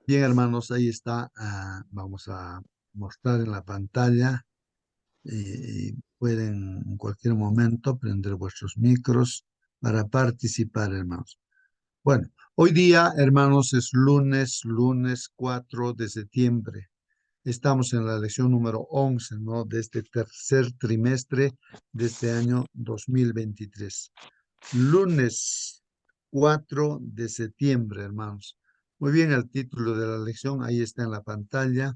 Bien, hermanos, ahí está. Vamos a mostrar en la pantalla y pueden en cualquier momento prender vuestros micros para participar, hermanos. Bueno, hoy día, hermanos, es lunes 4 de septiembre. Estamos en la lección número 11, ¿no? De este tercer trimestre de este año 2023. Lunes 4 de septiembre, hermanos. Muy bien, el título de la lección ahí está en la pantalla.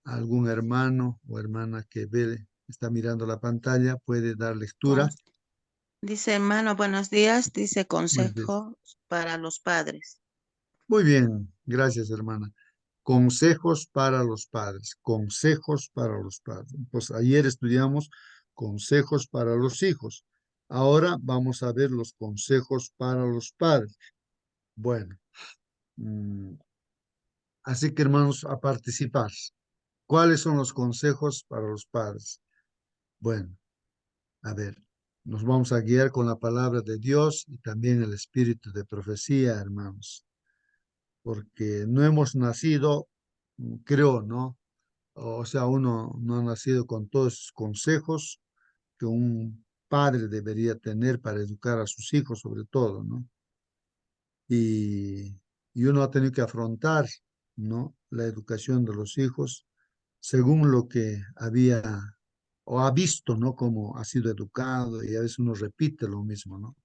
Algún hermano o hermana que ve, está mirando la pantalla, puede dar Con- lectura. Dice hermano, buenos días. Dice Buenos días. consejos para los padres. Muy bien, gracias, hermana. Consejos para los padres, consejos para los padres. Pues ayer estudiamos consejos para los hijos. Ahora vamos a ver los consejos para los padres. Bueno, mm, así que hermanos, a participar. ¿Cuáles son los consejos para los padres? Bueno, a ver, nos vamos a guiar con la palabra de Dios y también el espíritu de profecía, hermanos, porque no hemos nacido, creo, ¿no? O sea, uno no ha nacido con todos esos consejos que un padre debería tener para educar a sus hijos, sobre todo, ¿no? Y uno ha tenido que afrontar, ¿no? La educación de los hijos según lo que había o ha visto, ¿no? Cómo ha sido educado y a veces uno repite lo mismo, ¿no?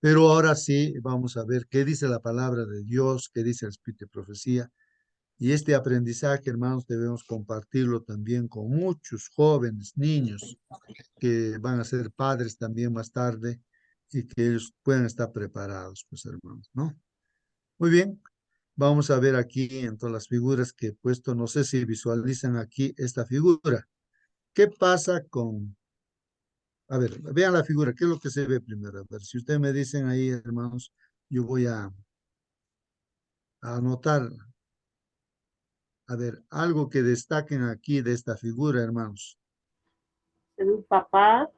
Pero ahora sí, vamos a ver qué dice la palabra de Dios, qué dice el Espíritu de Profecía. Y este aprendizaje, hermanos, debemos compartirlo también con muchos jóvenes, niños, que van a ser padres también más tarde y que ellos puedan estar preparados, pues, hermanos, ¿no? Muy bien, vamos a ver aquí en todas las figuras que he puesto, no sé si visualizan aquí esta figura. ¿Qué pasa con, a ver, vean la figura, ¿qué es lo que se ve primero? A ver, si ustedes me dicen ahí, hermanos, yo voy a anotar, a ver, algo que destaquen aquí de esta figura, hermanos. De un papá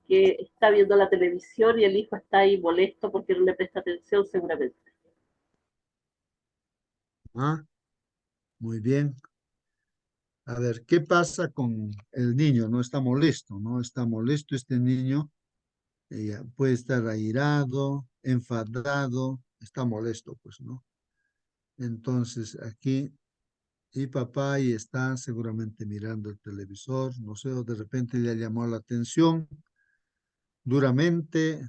que está viendo la televisión y el hijo está ahí molesto porque no le presta atención seguramente. Ah, muy bien. A ver, ¿qué pasa con el niño? No está molesto, ¿no? Está molesto este niño, puede estar airado, enfadado, está molesto, pues, ¿no? Entonces, aquí y papá y está seguramente mirando el televisor, no sé, o de repente le llamó la atención duramente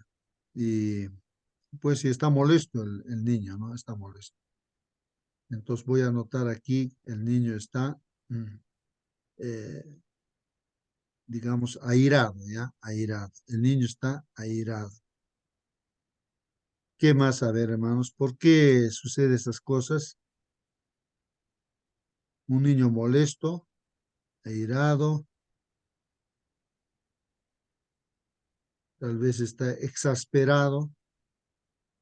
y pues si está molesto el niño, ¿no? Está molesto. Entonces voy a anotar aquí, el niño está, mm, eh, digamos, airado, ¿ya? Airado. El niño está airado. ¿Qué más? A ver, hermanos, ¿por qué sucede esas cosas? Un niño molesto, airado, tal vez está exasperado,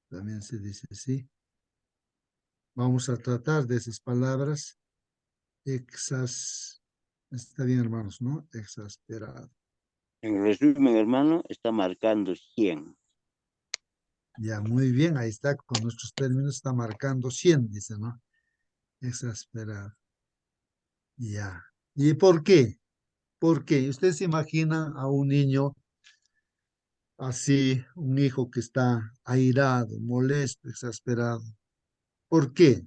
también se dice así. Vamos a tratar de esas palabras. Está bien, hermanos, ¿no? Exasperado. En resumen, hermano, está marcando 100. Ya, muy bien, ahí está, con nuestros términos está marcando 100, dice, ¿no? Exasperado. Ya. ¿Y por qué? ¿Por qué? ¿Usted se imagina a un niño así, un hijo que está airado, molesto, exasperado? ¿Por qué?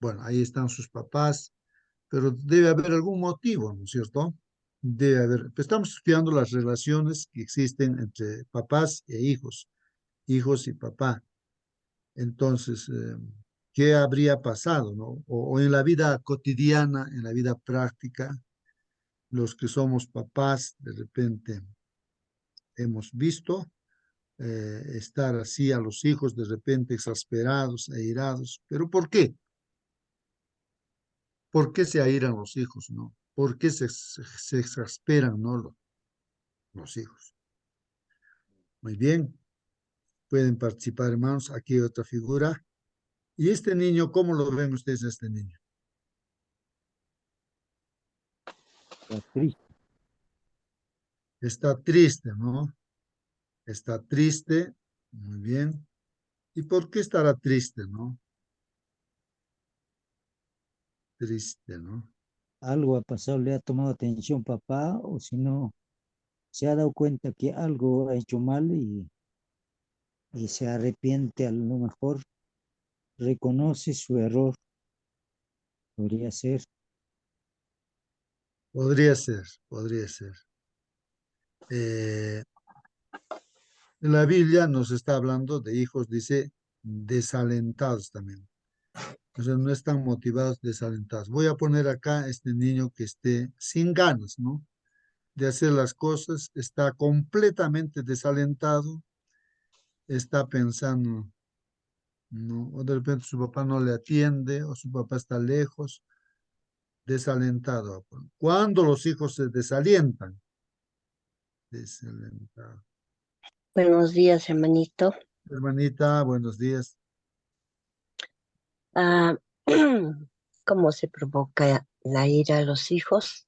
Bueno, ahí están sus papás, pero debe haber algún motivo, ¿no es cierto? Debe haber. Pues estamos estudiando las relaciones que existen entre papás e hijos y papá. Entonces, ¿qué habría pasado, no? O en la vida cotidiana, en la vida práctica, los que somos papás, de repente hemos visto estar así a los hijos, de repente exasperados e irados. ¿Pero por qué? ¿Por qué se airan los hijos, no? ¿Por qué se exasperan, no, los hijos? Muy bien, pueden participar, hermanos. Aquí hay otra figura. ¿Y este niño, cómo lo ven ustedes a este niño? Está triste. Está triste, ¿no? Está triste. Muy bien. ¿Y por qué estará triste, no? triste, ¿no? Algo ha pasado, le ha tomado atención papá, o si no, se ha dado cuenta que algo ha hecho mal y se arrepiente, a lo mejor reconoce su error, podría ser. Podría ser, podría ser. Eh, la Biblia nos está hablando de hijos, dice, desalentados también. O sea, no están motivados, desalentados. Voy a poner acá este niño que esté sin ganas, ¿no? De hacer las cosas, está completamente desalentado, está pensando, ¿no? O de repente su papá no le atiende, o su papá está lejos, desalentado. ¿Cuándo los hijos se desalientan? Desalentado. Buenos días, hermanito. Hermanita, buenos días. Ah, ¿Cómo se provoca la ira a los hijos?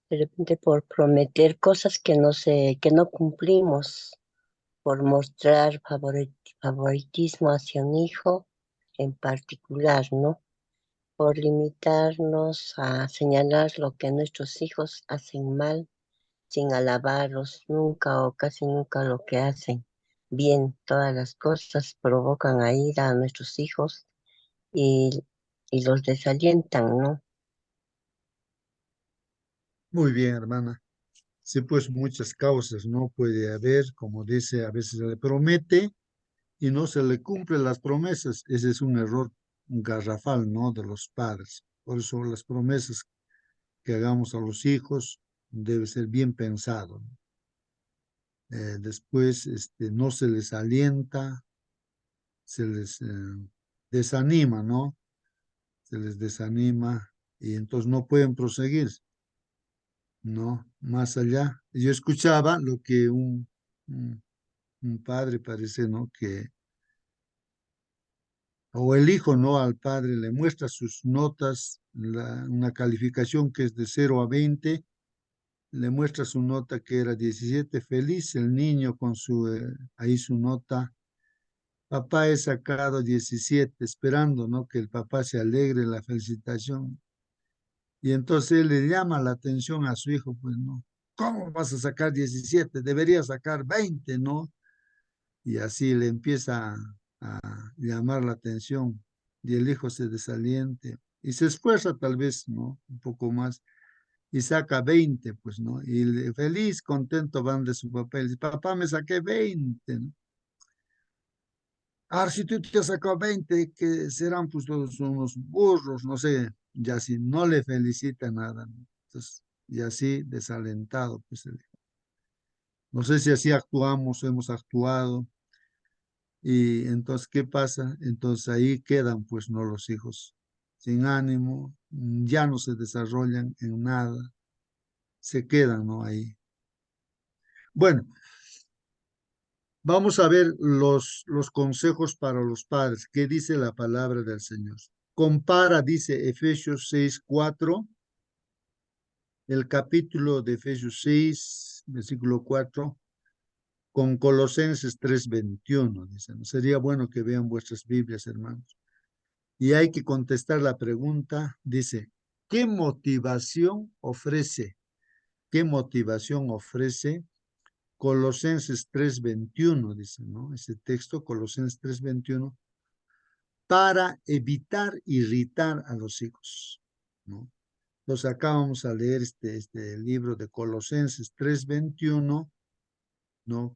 De repente por prometer cosas que no cumplimos, por mostrar favoritismo hacia un hijo en particular, ¿no? Por limitarnos a señalar lo que nuestros hijos hacen mal, sin alabarlos nunca o casi nunca lo que hacen bien. Todas las cosas provocan a ira a nuestros hijos y, y los desalientan, ¿no? Muy bien, hermana. Sí, pues muchas causas no puede haber, como dice, a veces se le promete y no se le cumplen las promesas. Ese es un error garrafal, ¿no? De los padres. Por eso las promesas que hagamos a los hijos debe ser bien pensado, ¿no? Después, no se les alienta, se les desanima, ¿no? Se les desanima y entonces no pueden proseguir, ¿no? Más allá. Yo escuchaba lo que un padre parece, ¿no? Que, o el hijo, ¿no? Al padre le muestra sus notas, una calificación que es de 0 a 20, le muestra su nota que era 17, feliz el niño con ahí su nota. Papá, he sacado 17, esperando, ¿no? Que el papá se alegre en la felicitación. Y entonces él le llama la atención a su hijo, pues, ¿no? ¿Cómo vas a sacar 17? Deberías sacar 20, ¿no? Y así le empieza a llamar la atención y el hijo se desaliente y se esfuerza tal vez, ¿no? Un poco más y saca 20, pues, ¿no? Y feliz, contento van de su papá y dice, papá, me saqué 20, ¿no? Ahora, si tú te has sacado 20, que serán pues todos unos burros, no sé, y así no le felicita nada, ¿no? Entonces, y así desalentado, pues, no sé si así actuamos, hemos actuado. Y entonces, ¿qué pasa? Entonces ahí quedan, pues, no los hijos, sin ánimo, ya no se desarrollan en nada, se quedan, ¿no? Ahí. Bueno, vamos a ver los consejos para los padres. ¿Qué dice la palabra del Señor? Compara, dice Efesios 6:4, el capítulo de Efesios 6, versículo 4, con Colosenses 3:21. Dicen, sería bueno que vean vuestras Biblias, hermanos. Y hay que contestar la pregunta, dice, ¿qué motivación ofrece? ¿Qué motivación ofrece Colosenses 3:21? Dice, ¿no? Ese texto, Colosenses 3:21, para evitar irritar a los hijos, ¿no? Entonces acá vamos a leer este libro de Colosenses 3:21, ¿no?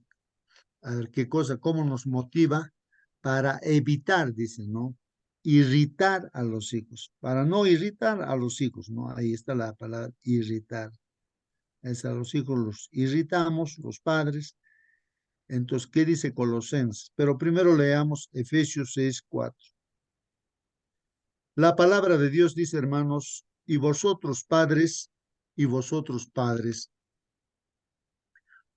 A ver qué cosa, cómo nos motiva para evitar, dice, ¿no? Irritar a los hijos, para no irritar a los hijos, ¿no? Ahí está la palabra irritar. Es a los hijos los irritamos, los padres. Entonces, ¿qué dice Colosenses? Pero primero leamos Efesios 6:4. La palabra de Dios dice, hermanos, y vosotros padres,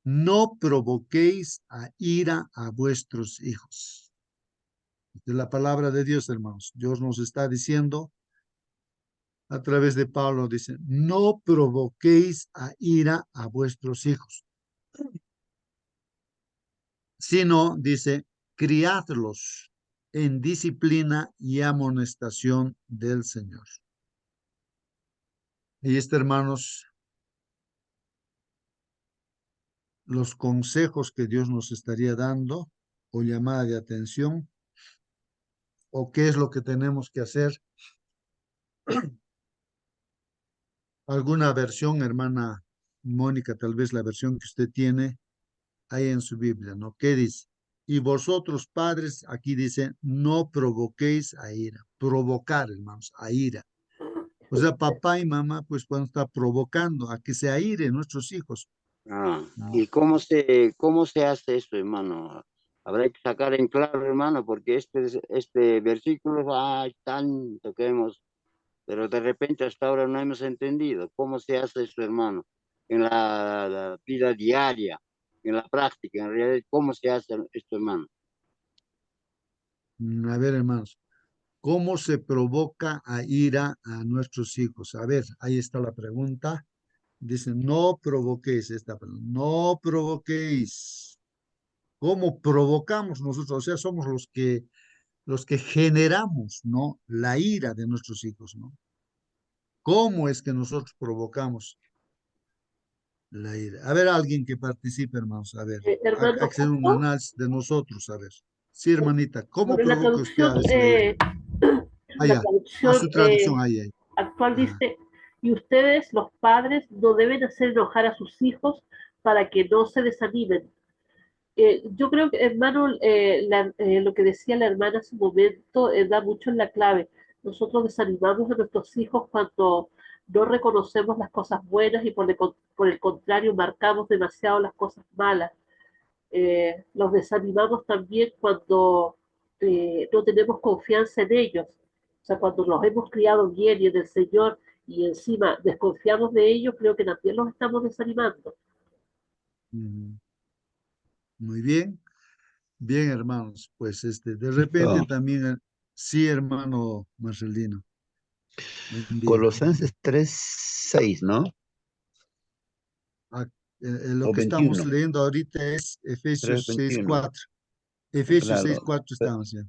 no provoquéis a ira a vuestros hijos. De la palabra de Dios, hermanos. Dios nos está diciendo a través de Pablo, dice, no provoquéis a ira a vuestros hijos, sino, dice, criadlos en disciplina y amonestación del Señor. Ahí está, hermanos, los consejos que Dios nos estaría dando o llamada de atención o qué es lo que tenemos que hacer. Alguna versión, hermana Mónica, tal vez la versión que usted tiene ahí en su Biblia, ¿no? ¿Qué dice? Y vosotros, padres, aquí dice, no provoquéis a ira. Provocar, hermanos, a ira. O sea, papá y mamá, pues pueden estar provocando a que se aire nuestros hijos, ¿no? ¿Y cómo se hace esto, hermano? Habrá que sacar en claro, hermano, porque este versículo, tanto que hemos, pero de repente hasta ahora no hemos entendido cómo se hace esto, hermano, en la vida diaria, en la práctica, en realidad, cómo se hace esto, hermano. A ver, hermanos, ¿cómo se provoca a ira a nuestros hijos? A ver, ahí está la pregunta. Dice, no provoquéis esta pregunta, no provoquéis. ¿Cómo provocamos nosotros? O sea, somos los que generamos, ¿no? La ira de nuestros hijos, ¿no? ¿Cómo es que nosotros provocamos la ira? A ver, alguien que participe, hermanos, a ver, hay que Hermano hacer un Jacob, análisis de nosotros, a ver. Sí, hermanita, ¿cómo sobre la provoca usted a traducción, veces la ira? la Allá, a traducción su traducción, ahí, ahí. actual Ajá. dice, y ustedes, los padres, no deben hacer enojar a sus hijos para que no se desanimen. Yo creo que, hermano, lo que decía la hermana hace un momento da mucho en la clave. Nosotros desanimamos a nuestros hijos cuando no reconocemos las cosas buenas y por el contrario marcamos demasiado las cosas malas. Los desanimamos también cuando no tenemos confianza en ellos. O sea, cuando los hemos criado bien y en el Señor y encima desconfiamos de ellos, creo que también los estamos desanimando. Ujú. Muy bien, bien, hermanos. Pues de repente Oh, también, sí, hermano Marcelino, buen día. Colosenses 3:6, ¿no? Ah, lo O que estamos 21, leyendo ahorita es Efesios 3:21. 6:4. Efesios seis Claro, cuatro estamos ya.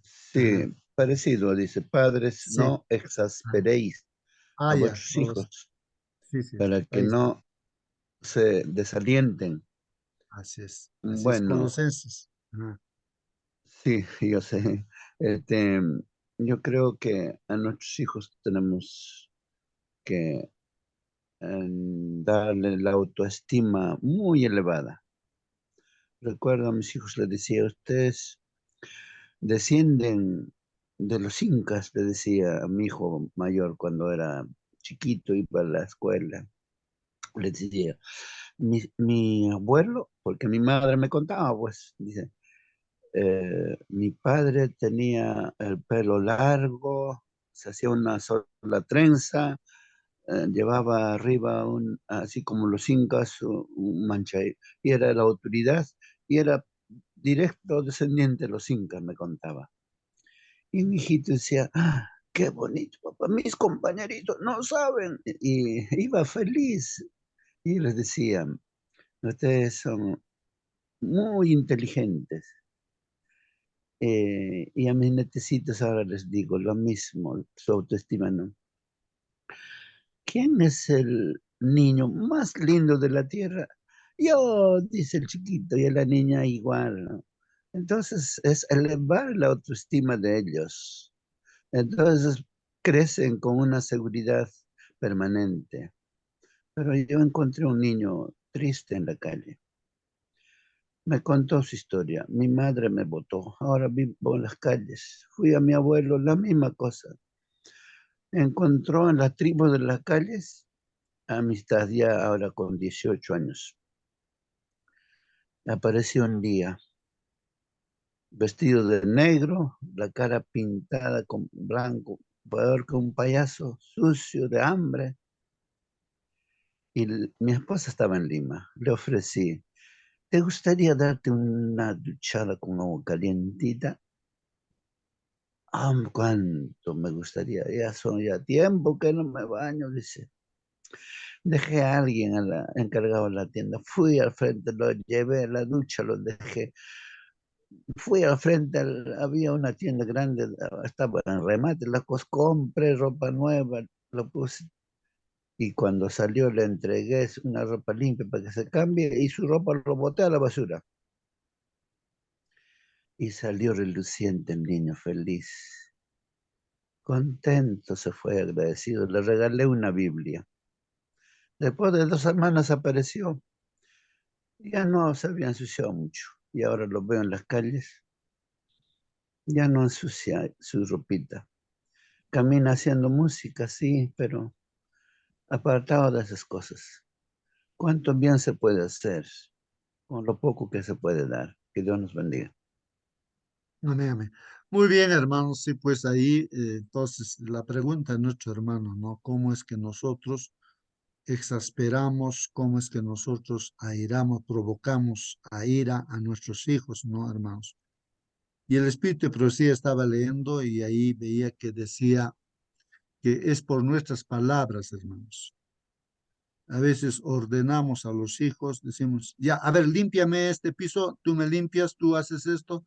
sí, Ajá. parecido, dice, padres, Sí. no Ah, exasperéis a ya. vuestros hijos Sí, sí, para que ahí está. no se desalienten. Así es. Así es. Bueno, Colosenses. Ajá. sí, yo sé. Este, yo creo que a nuestros hijos tenemos que darle la autoestima muy elevada. Recuerdo a mis hijos les decía, ustedes descienden de los incas, le decía a mi hijo mayor cuando era chiquito, iba a la escuela. Le decía, mi abuelo, porque mi madre me contaba, pues, dice, mi padre tenía el pelo largo, se hacía una sola trenza, llevaba arriba así como los incas, un mancha, y era la autoridad, y era directo descendiente de los incas, me contaba. Y mi hijito decía, qué bonito, papá, mis compañeritos no saben. Y iba feliz. Y les decía, ustedes son muy inteligentes. Y a mis netecitos ahora les digo lo mismo, su autoestima, ¿no? ¿Quién es el niño más lindo de la tierra? Yo, dice el chiquito, y la niña igual, ¿no? Entonces es elevar la autoestima de ellos. Entonces crecen con una seguridad permanente. Pero yo encontré un niño triste en la calle. Me contó su historia. Mi madre me botó. Ahora vivo en las calles. Fui a mi abuelo, la misma cosa. Encontró en la tribu de las calles amistad ya ahora con 18 años. Apareció un día vestido de negro, la cara pintada con blanco, peor que un payaso, sucio de hambre. Y mi esposa estaba en Lima. Le ofrecí, ¿te gustaría darte una duchada con agua calientita? Cuánto me gustaría. Ya son ya tiempo que no me baño, dice. Dejé a alguien encargado en la tienda. Fui al frente, lo llevé a la ducha, lo dejé. Fui al frente, había una tienda grande, estaba en remate, compré ropa nueva, lo puse. Y cuando salió le entregué una ropa limpia para que se cambie y su ropa lo boté a la basura. Y salió reluciente el niño, feliz. Contento se fue, agradecido. Le regalé una Biblia. Después de 2 semanas apareció. Ya no se había ensuciado mucho. Y ahora lo veo en las calles. Ya no ensucia su ropita. Camina haciendo música, sí, pero apartado de esas cosas. ¿Cuánto bien se puede hacer con lo poco que se puede dar? Que Dios nos bendiga. Amén, amén. Muy bien, hermanos. Sí, pues ahí, entonces, la pregunta de nuestro hermano, ¿no? ¿Cómo es que nosotros exasperamos, cómo es que nosotros airamos, provocamos a ira a nuestros hijos, ¿no, hermanos? Y el Espíritu de Profecía estaba leyendo y ahí veía que decía que es por nuestras palabras, hermanos. A veces ordenamos a los hijos, decimos, ya, a ver, límpiame este piso, tú me limpias, tú haces esto.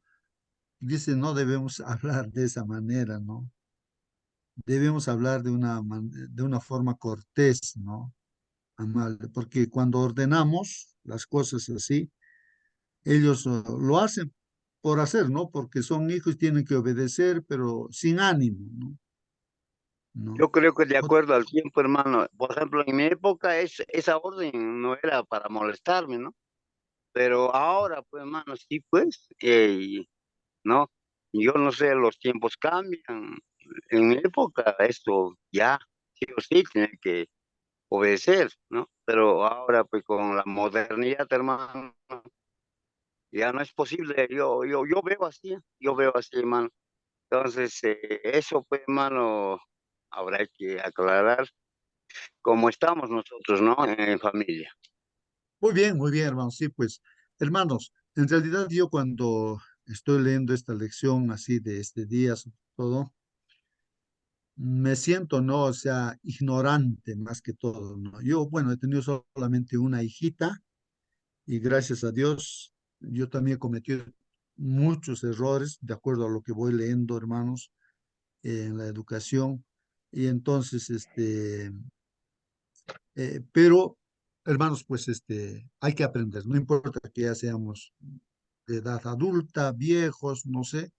Dice, no debemos hablar de esa manera, ¿no? Debemos hablar de una forma cortés, ¿no? Amable, porque cuando ordenamos las cosas así, ellos lo hacen por hacer, ¿no? Porque son hijos, tienen que obedecer, pero sin ánimo, ¿no? ¿No? Yo creo que de Ot- acuerdo al tiempo, hermano, por ejemplo, en mi época esa orden no era para molestarme, ¿no? Pero ahora, pues, hermano, sí, pues, ¿no? Yo no sé, los tiempos cambian. En mi época esto ya, sí o sí, tiene que obedecer, ¿no? Pero ahora, pues, con la modernidad, hermano, ya no es posible. Yo veo así, hermano. Entonces, eso, pues, hermano, habrá que aclarar cómo estamos nosotros, ¿no? En familia. Muy bien, hermanos. Sí, pues, hermanos, en realidad yo cuando estoy leyendo esta lección así de este día, sobre todo, me siento, ¿no? O sea, ignorante más que todo, ¿no? Yo, bueno, he tenido solamente una hijita y gracias a Dios, yo también he cometido muchos errores, de acuerdo a lo que voy leyendo, hermanos, en la educación. Y entonces, pero, hermanos, pues, hay que aprender, no importa que ya seamos de edad adulta, viejos, no sé,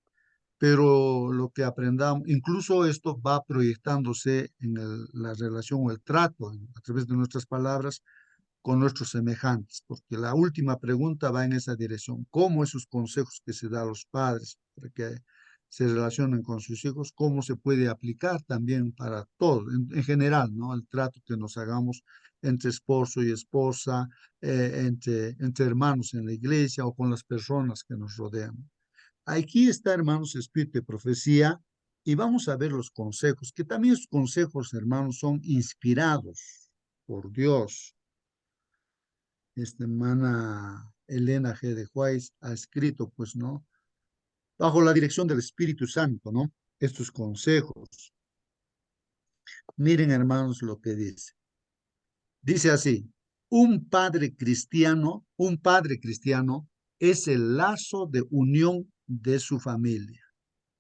pero lo que aprendamos, incluso esto va proyectándose en la relación o el trato a través de nuestras palabras con nuestros semejantes, porque la última pregunta va en esa dirección. ¿Cómo esos consejos que se da a los padres para que se relacionen con sus hijos, cómo se puede aplicar también para todos, en general, ¿no? El trato que nos hagamos entre esposo y esposa, entre hermanos en la iglesia o con las personas que nos rodean. Aquí está, hermanos, espíritu de profecía y vamos a ver los consejos, que también los consejos, hermanos, son inspirados por Dios. Esta hermana Elena G. de Juárez ha escrito, pues, ¿no? Bajo la dirección del Espíritu Santo, ¿no? Estos consejos. Miren, hermanos, lo que dice. Dice así, un padre cristiano es el lazo de unión de su familia.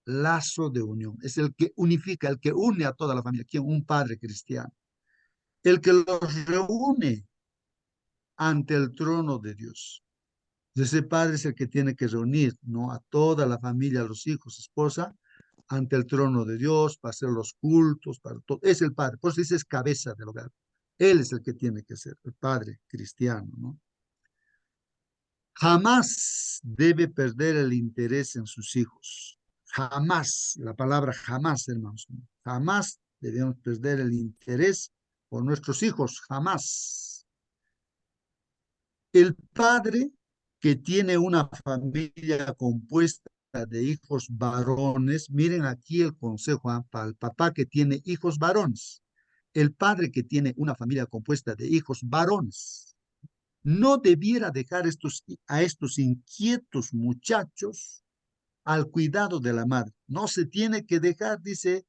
Lazo de unión. Es el que unifica, el que une a toda la familia. ¿Quién? Un padre cristiano. El que los reúne ante el trono de Dios. Ese padre es el que tiene que reunir, ¿no? A toda la familia, a los hijos, esposa, ante el trono de Dios, para hacer los cultos, para todo. Es el padre, por eso dice es cabeza del hogar. Él es el que tiene que ser, el padre cristiano, ¿no? Jamás debe perder el interés en sus hijos. Jamás, la palabra jamás, hermanos. Jamás debemos perder el interés por nuestros hijos, jamás. El padre que tiene una familia compuesta de hijos varones, miren aquí el consejo para el papá que tiene hijos varones. El padre que tiene una familia compuesta de hijos varones no debiera dejar a estos inquietos muchachos al cuidado de la madre. No se tiene que dejar, dice,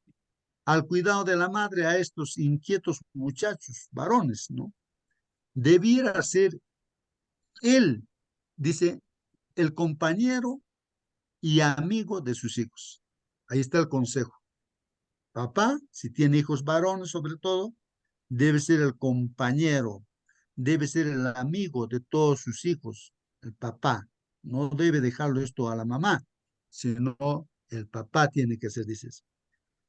al cuidado de la madre a estos inquietos muchachos varones, ¿no? Debiera ser él, dice, el compañero y amigo de sus hijos. Ahí está el consejo. Papá, si tiene hijos varones sobre todo, debe ser el compañero, debe ser el amigo de todos sus hijos, el papá. No debe dejarlo esto a la mamá, sino el papá tiene que ser, dices.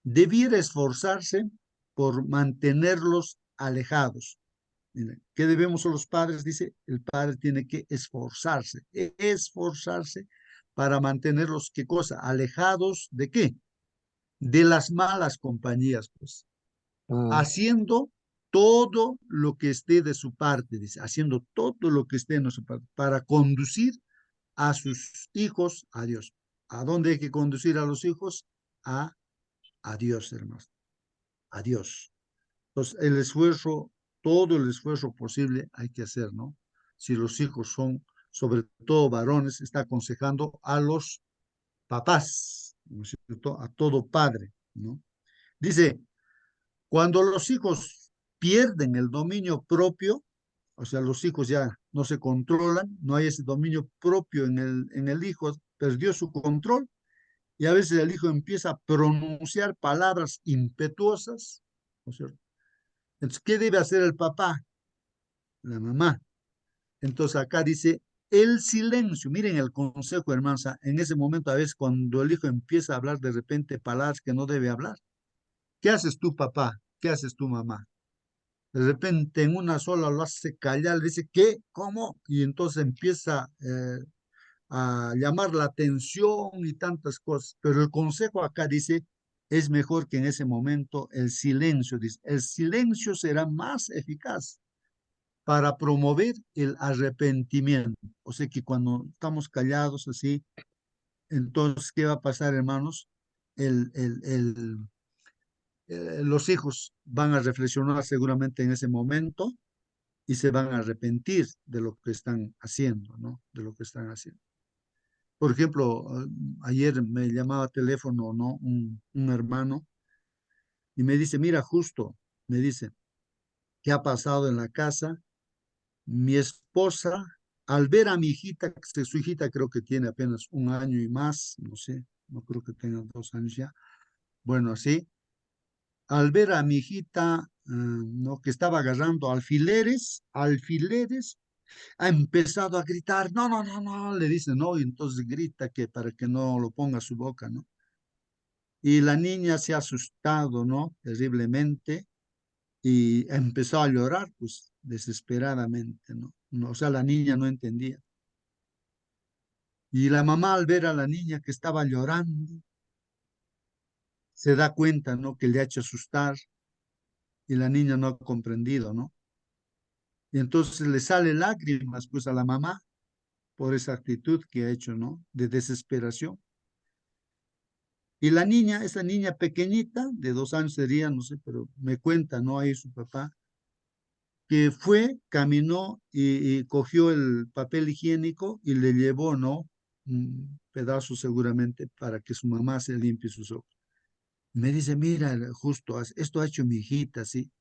Debiera esforzarse por mantenerlos alejados. Mira, ¿qué debemos a los padres? Dice, el padre tiene que esforzarse para mantenerlos, ¿qué cosa? Alejados de qué? De las malas compañías, pues, Mm. haciendo todo lo que esté de su parte, dice, haciendo todo lo que esté de su parte, para conducir a sus hijos a Dios. ¿A dónde hay que conducir a los hijos? A Dios, hermanos, a Dios. Entonces, el esfuerzo, todo el esfuerzo posible hay que hacer, ¿no? Si los hijos son, sobre todo varones, está aconsejando a los papás, ¿no es cierto? A todo padre, ¿no? Dice, cuando los hijos pierden el dominio propio, o sea, los hijos ya no se controlan, no hay ese dominio propio en el hijo, perdió su control, y a veces el hijo empieza a pronunciar palabras impetuosas, ¿no es cierto? Entonces, ¿qué debe hacer el papá? La mamá. Entonces acá dice el silencio. Miren el consejo, hermanos. En ese momento, a veces, cuando el hijo empieza a hablar de repente palabras que no debe hablar, ¿qué haces tú, papá? ¿Qué haces tú, mamá? De repente, en una sola lo hace callar, le dice, ¿qué? ¿Cómo? Y entonces empieza a llamar la atención y tantas cosas. Pero el consejo acá dice, es mejor que en ese momento el silencio, dice, el silencio será más eficaz para promover el arrepentimiento. O sea que cuando estamos callados así, entonces, ¿qué va a pasar, hermanos? El, el, el, los hijos van a reflexionar seguramente en ese momento y se van a arrepentir de lo que están haciendo, ¿no? De lo que están haciendo. Por ejemplo, ayer me llamaba teléfono, ¿no? Un hermano y me dice, mira, justo, me dice, ¿qué ha pasado en la casa? Mi esposa, al ver a mi hijita, que su hijita creo que tiene apenas 1 año y más, no sé, no creo que tenga 2 años ya. Bueno, así, al ver a mi hijita, no, que estaba agarrando alfileres, ha empezado a gritar, no, no, no, no, le dice, no, y entonces grita que para que no lo ponga a su boca, ¿no? Y la niña se ha asustado, ¿no? Terriblemente, y empezó a llorar, pues, desesperadamente, ¿no? O sea, la niña no entendía. Y la mamá al ver a la niña que estaba llorando, se da cuenta, ¿no? Que le ha hecho asustar y la niña no ha comprendido, ¿no? Y entonces le sale lágrimas, pues, a la mamá por esa actitud que ha hecho, ¿no? De desesperación. Y la niña, esa niña pequeñita, de 2 años sería, no sé, pero me cuenta, ¿no? Ahí su papá, que fue, caminó y cogió el papel higiénico y le llevó, ¿no? Un pedazo seguramente para que su mamá se limpie sus ojos. Me dice, mira, justo, esto ha hecho mi hijita, ¿sí?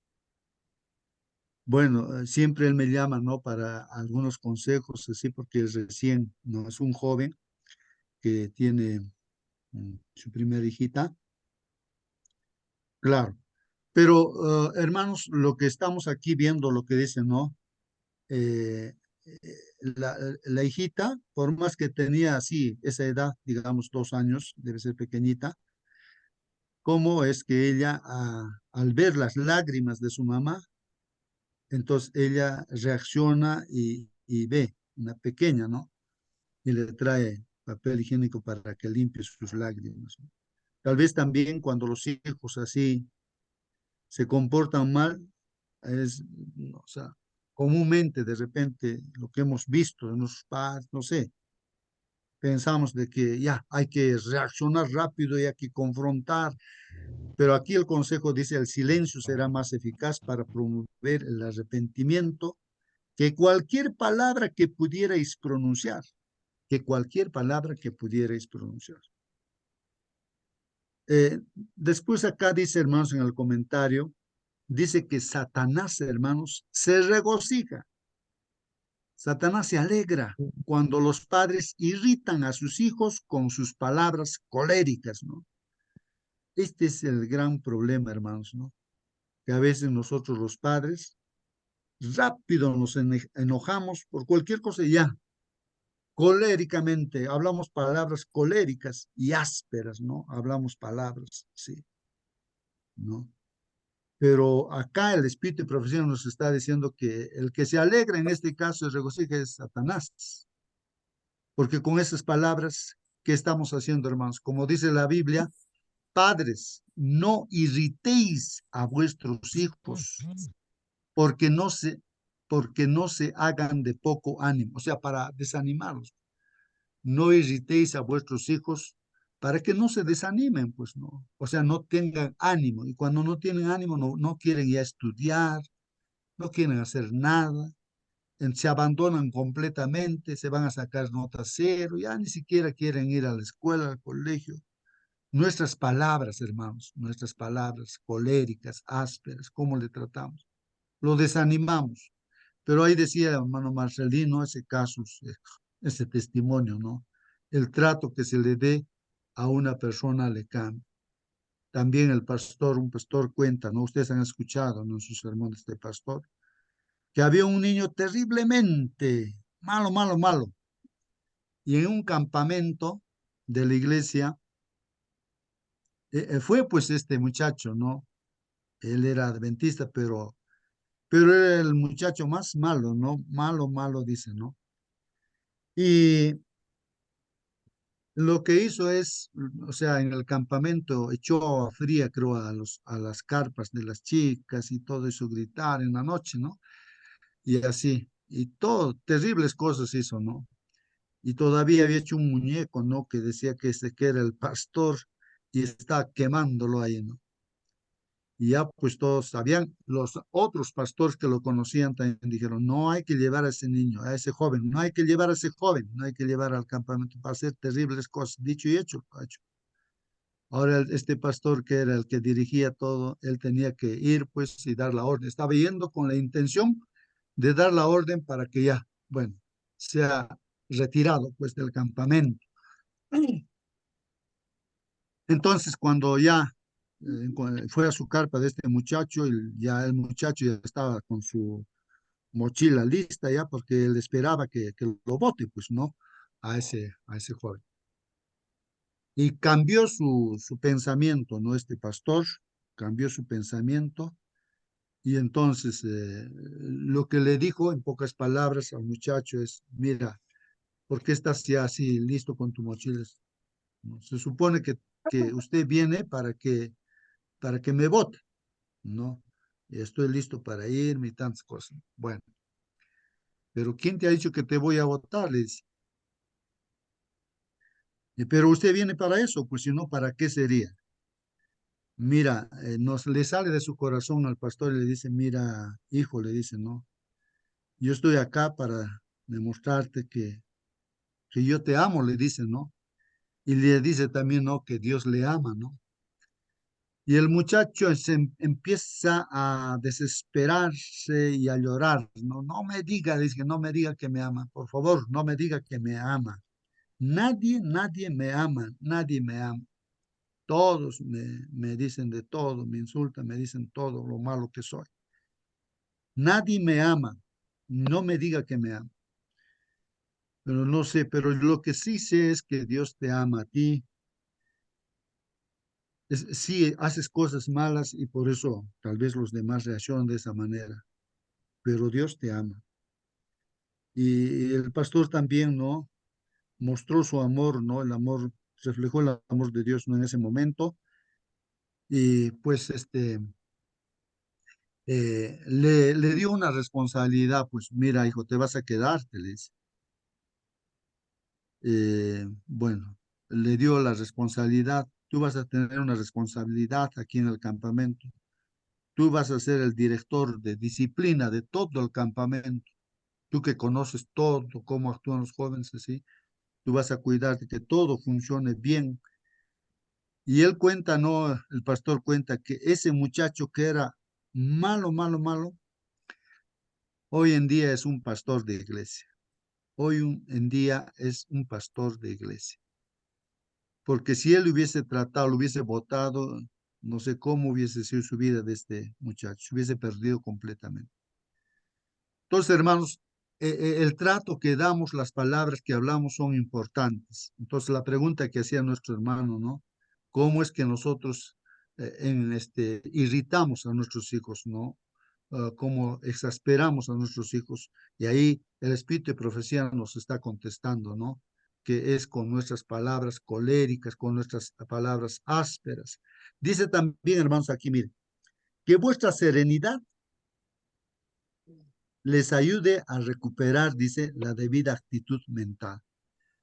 Bueno, siempre él me llama, ¿no? Para algunos consejos, así, porque es recién, ¿no? Es un joven que tiene su primera hijita, claro. Pero, hermanos, lo que estamos aquí viendo, lo que dice, ¿no? Eh, eh, la hijita, por más que tenía así esa edad, digamos 2 años, debe ser pequeñita, cómo es que ella, al ver las lágrimas de su mamá, entonces ella reacciona y ve una pequeña, ¿no? Y le trae papel higiénico para que limpie sus lágrimas, ¿no? Tal vez también cuando los hijos así se comportan mal, es, o sea, comúnmente de repente lo que hemos visto en nuestros padres, no sé, pensamos de que ya hay que reaccionar rápido y hay que confrontar, pero aquí el consejo dice el silencio será más eficaz para promover el arrepentimiento que cualquier palabra que pudierais pronunciar, que cualquier palabra que pudierais pronunciar. Después acá dice, hermanos, en el comentario, dice que Satanás, hermanos, se regocija. Satanás se alegra cuando los padres irritan a sus hijos con sus palabras coléricas, ¿no? Este es el gran problema, hermanos, ¿no? que a veces nosotros los padres rápido nos enojamos por cualquier cosa y ya, coléricamente, hablamos palabras coléricas y ásperas, ¿no? Hablamos palabras, sí, ¿no? Pero acá el Espíritu de Profecía nos está diciendo que el que se alegra en este caso, el regocija, es Satanás. Porque con esas palabras, ¿qué estamos haciendo, hermanos? Como dice la Biblia, padres, no irritéis a vuestros hijos, porque no se, porque no se hagan de poco ánimo. O sea, para desanimarlos. No irritéis a vuestros hijos para que no se desanimen, pues no. O sea, no tengan ánimo. Y cuando no tienen ánimo, no quieren ya estudiar, no quieren hacer nada, se abandonan completamente, se van a sacar notas cero, ya ni siquiera quieren ir a la escuela, al colegio. Nuestras palabras, hermanos, nuestras palabras coléricas, ásperas, ¿cómo le tratamos? Lo desanimamos. Pero ahí decía el hermano Marcelino, ese caso, ese testimonio, ¿no? El trato que se le dé a una persona le cambia. También el pastor, un pastor cuenta, ¿no? Ustedes han escuchado, ¿no? En sus sermones de pastor, que había un niño terriblemente malo, malo, malo. Y en un campamento de la iglesia fue pues este muchacho, ¿no? Él era adventista, pero era el muchacho más malo, ¿no? Malo, malo, dice, ¿no? Y lo que hizo es, o sea, en el campamento echó a fría, creo, a las carpas de las chicas y todo eso, gritar en la noche, ¿no? Y así, y todo, terribles cosas hizo, ¿no? Y todavía había hecho un muñeco, ¿no? Que decía que ese que era el pastor y está quemándolo ahí, ¿no? Y ya pues todos sabían, los otros pastores que lo conocían también dijeron, no hay que llevar a ese niño, a ese joven, no hay que llevar a ese joven, no hay que llevar al campamento para hacer terribles cosas, dicho y hecho, hecho. Ahora este pastor que era el que dirigía todo, él tenía que ir pues y dar la orden, estaba yendo con la intención de dar la orden para que ya, bueno, sea retirado pues del campamento. Entonces, cuando ya fue a su carpa de este muchacho, y ya el muchacho ya estaba con su mochila lista ya, porque él esperaba que lo bote, pues no, a ese joven. Y cambió su pensamiento, ¿no? Este pastor cambió su pensamiento y entonces lo que le dijo en pocas palabras al muchacho es, mira, ¿por qué estás ya así listo con tu mochila? ¿No? Se supone que usted viene para que me vote, ¿no? Estoy listo para irme y tantas cosas. Bueno, pero ¿quién te ha dicho que te voy a votar? Le dice. Pero usted viene para eso, pues si no, ¿para qué sería? Mira, le sale de su corazón al pastor y le dice, mira, hijo, le dice, no, yo estoy acá para demostrarte que yo te amo, le dice, ¿no? Y le dice también, ¿no? Que Dios le ama, ¿no? Y el muchacho empieza a desesperarse y a llorar. No, no me diga, dice, no me diga que me ama. Por favor, no me diga que me ama. Nadie me ama, nadie me ama. Todos me dicen de todo, me insultan, me dicen todo lo malo que soy. Nadie me ama. No me diga que me ama. Pero no sé, pero lo que sí sé es que Dios te ama a ti. Sí, haces cosas malas y por eso tal vez los demás reaccionan de esa manera, pero Dios te ama. Y el pastor también, ¿no? Mostró su amor, ¿no? El amor, reflejó el amor de Dios, ¿no? En ese momento. Y pues le dio una responsabilidad, pues mira, hijo, te vas a quedar, te le dice. Bueno, le dio la responsabilidad. Tú vas a tener una responsabilidad aquí en el campamento. Tú vas a ser el director de disciplina de todo el campamento. Tú que conoces todo, cómo actúan los jóvenes, así. Tú vas a cuidar de que todo funcione bien. Y él cuenta, ¿no? El pastor cuenta que ese muchacho que era malo, malo, malo, hoy en día es un pastor de iglesia. Hoy en día es un pastor de iglesia. Porque si él lo hubiese tratado, lo hubiese votado, No sé cómo hubiese sido su vida de este muchacho, se hubiese perdido completamente. Entonces, hermanos, el trato que damos, las palabras que hablamos son importantes. Entonces, la pregunta que hacía nuestro hermano, ¿no? ¿Cómo es que nosotros irritamos a nuestros hijos, ¿no? Cómo exasperamos a nuestros hijos. Y ahí el espíritu de profecía nos está contestando, ¿no? Que es con nuestras palabras coléricas, con nuestras palabras ásperas. Dice también, hermanos, aquí, miren, que vuestra serenidad les ayude a recuperar, dice, la debida actitud mental.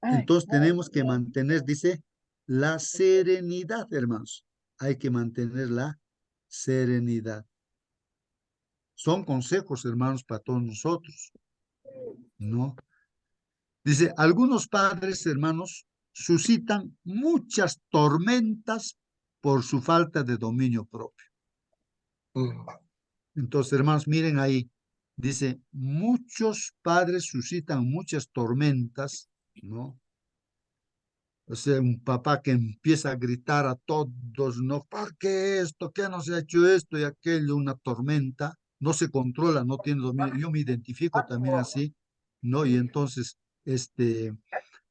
Entonces tenemos que mantener, dice, la serenidad, hermanos. Hay que mantener la serenidad. Son consejos, hermanos, para todos nosotros, ¿no? Dice, algunos padres, hermanos, suscitan muchas tormentas por su falta de dominio propio. Entonces, hermanos, miren ahí, dice, muchos padres suscitan muchas tormentas, ¿no? O sea, un papá que empieza a gritar a todos, ¿no? ¿Por qué esto? ¿Qué no se ha hecho esto y aquello? Una tormenta, no se controla, no tiene dominio. Yo me identifico también así, ¿no? Y entonces,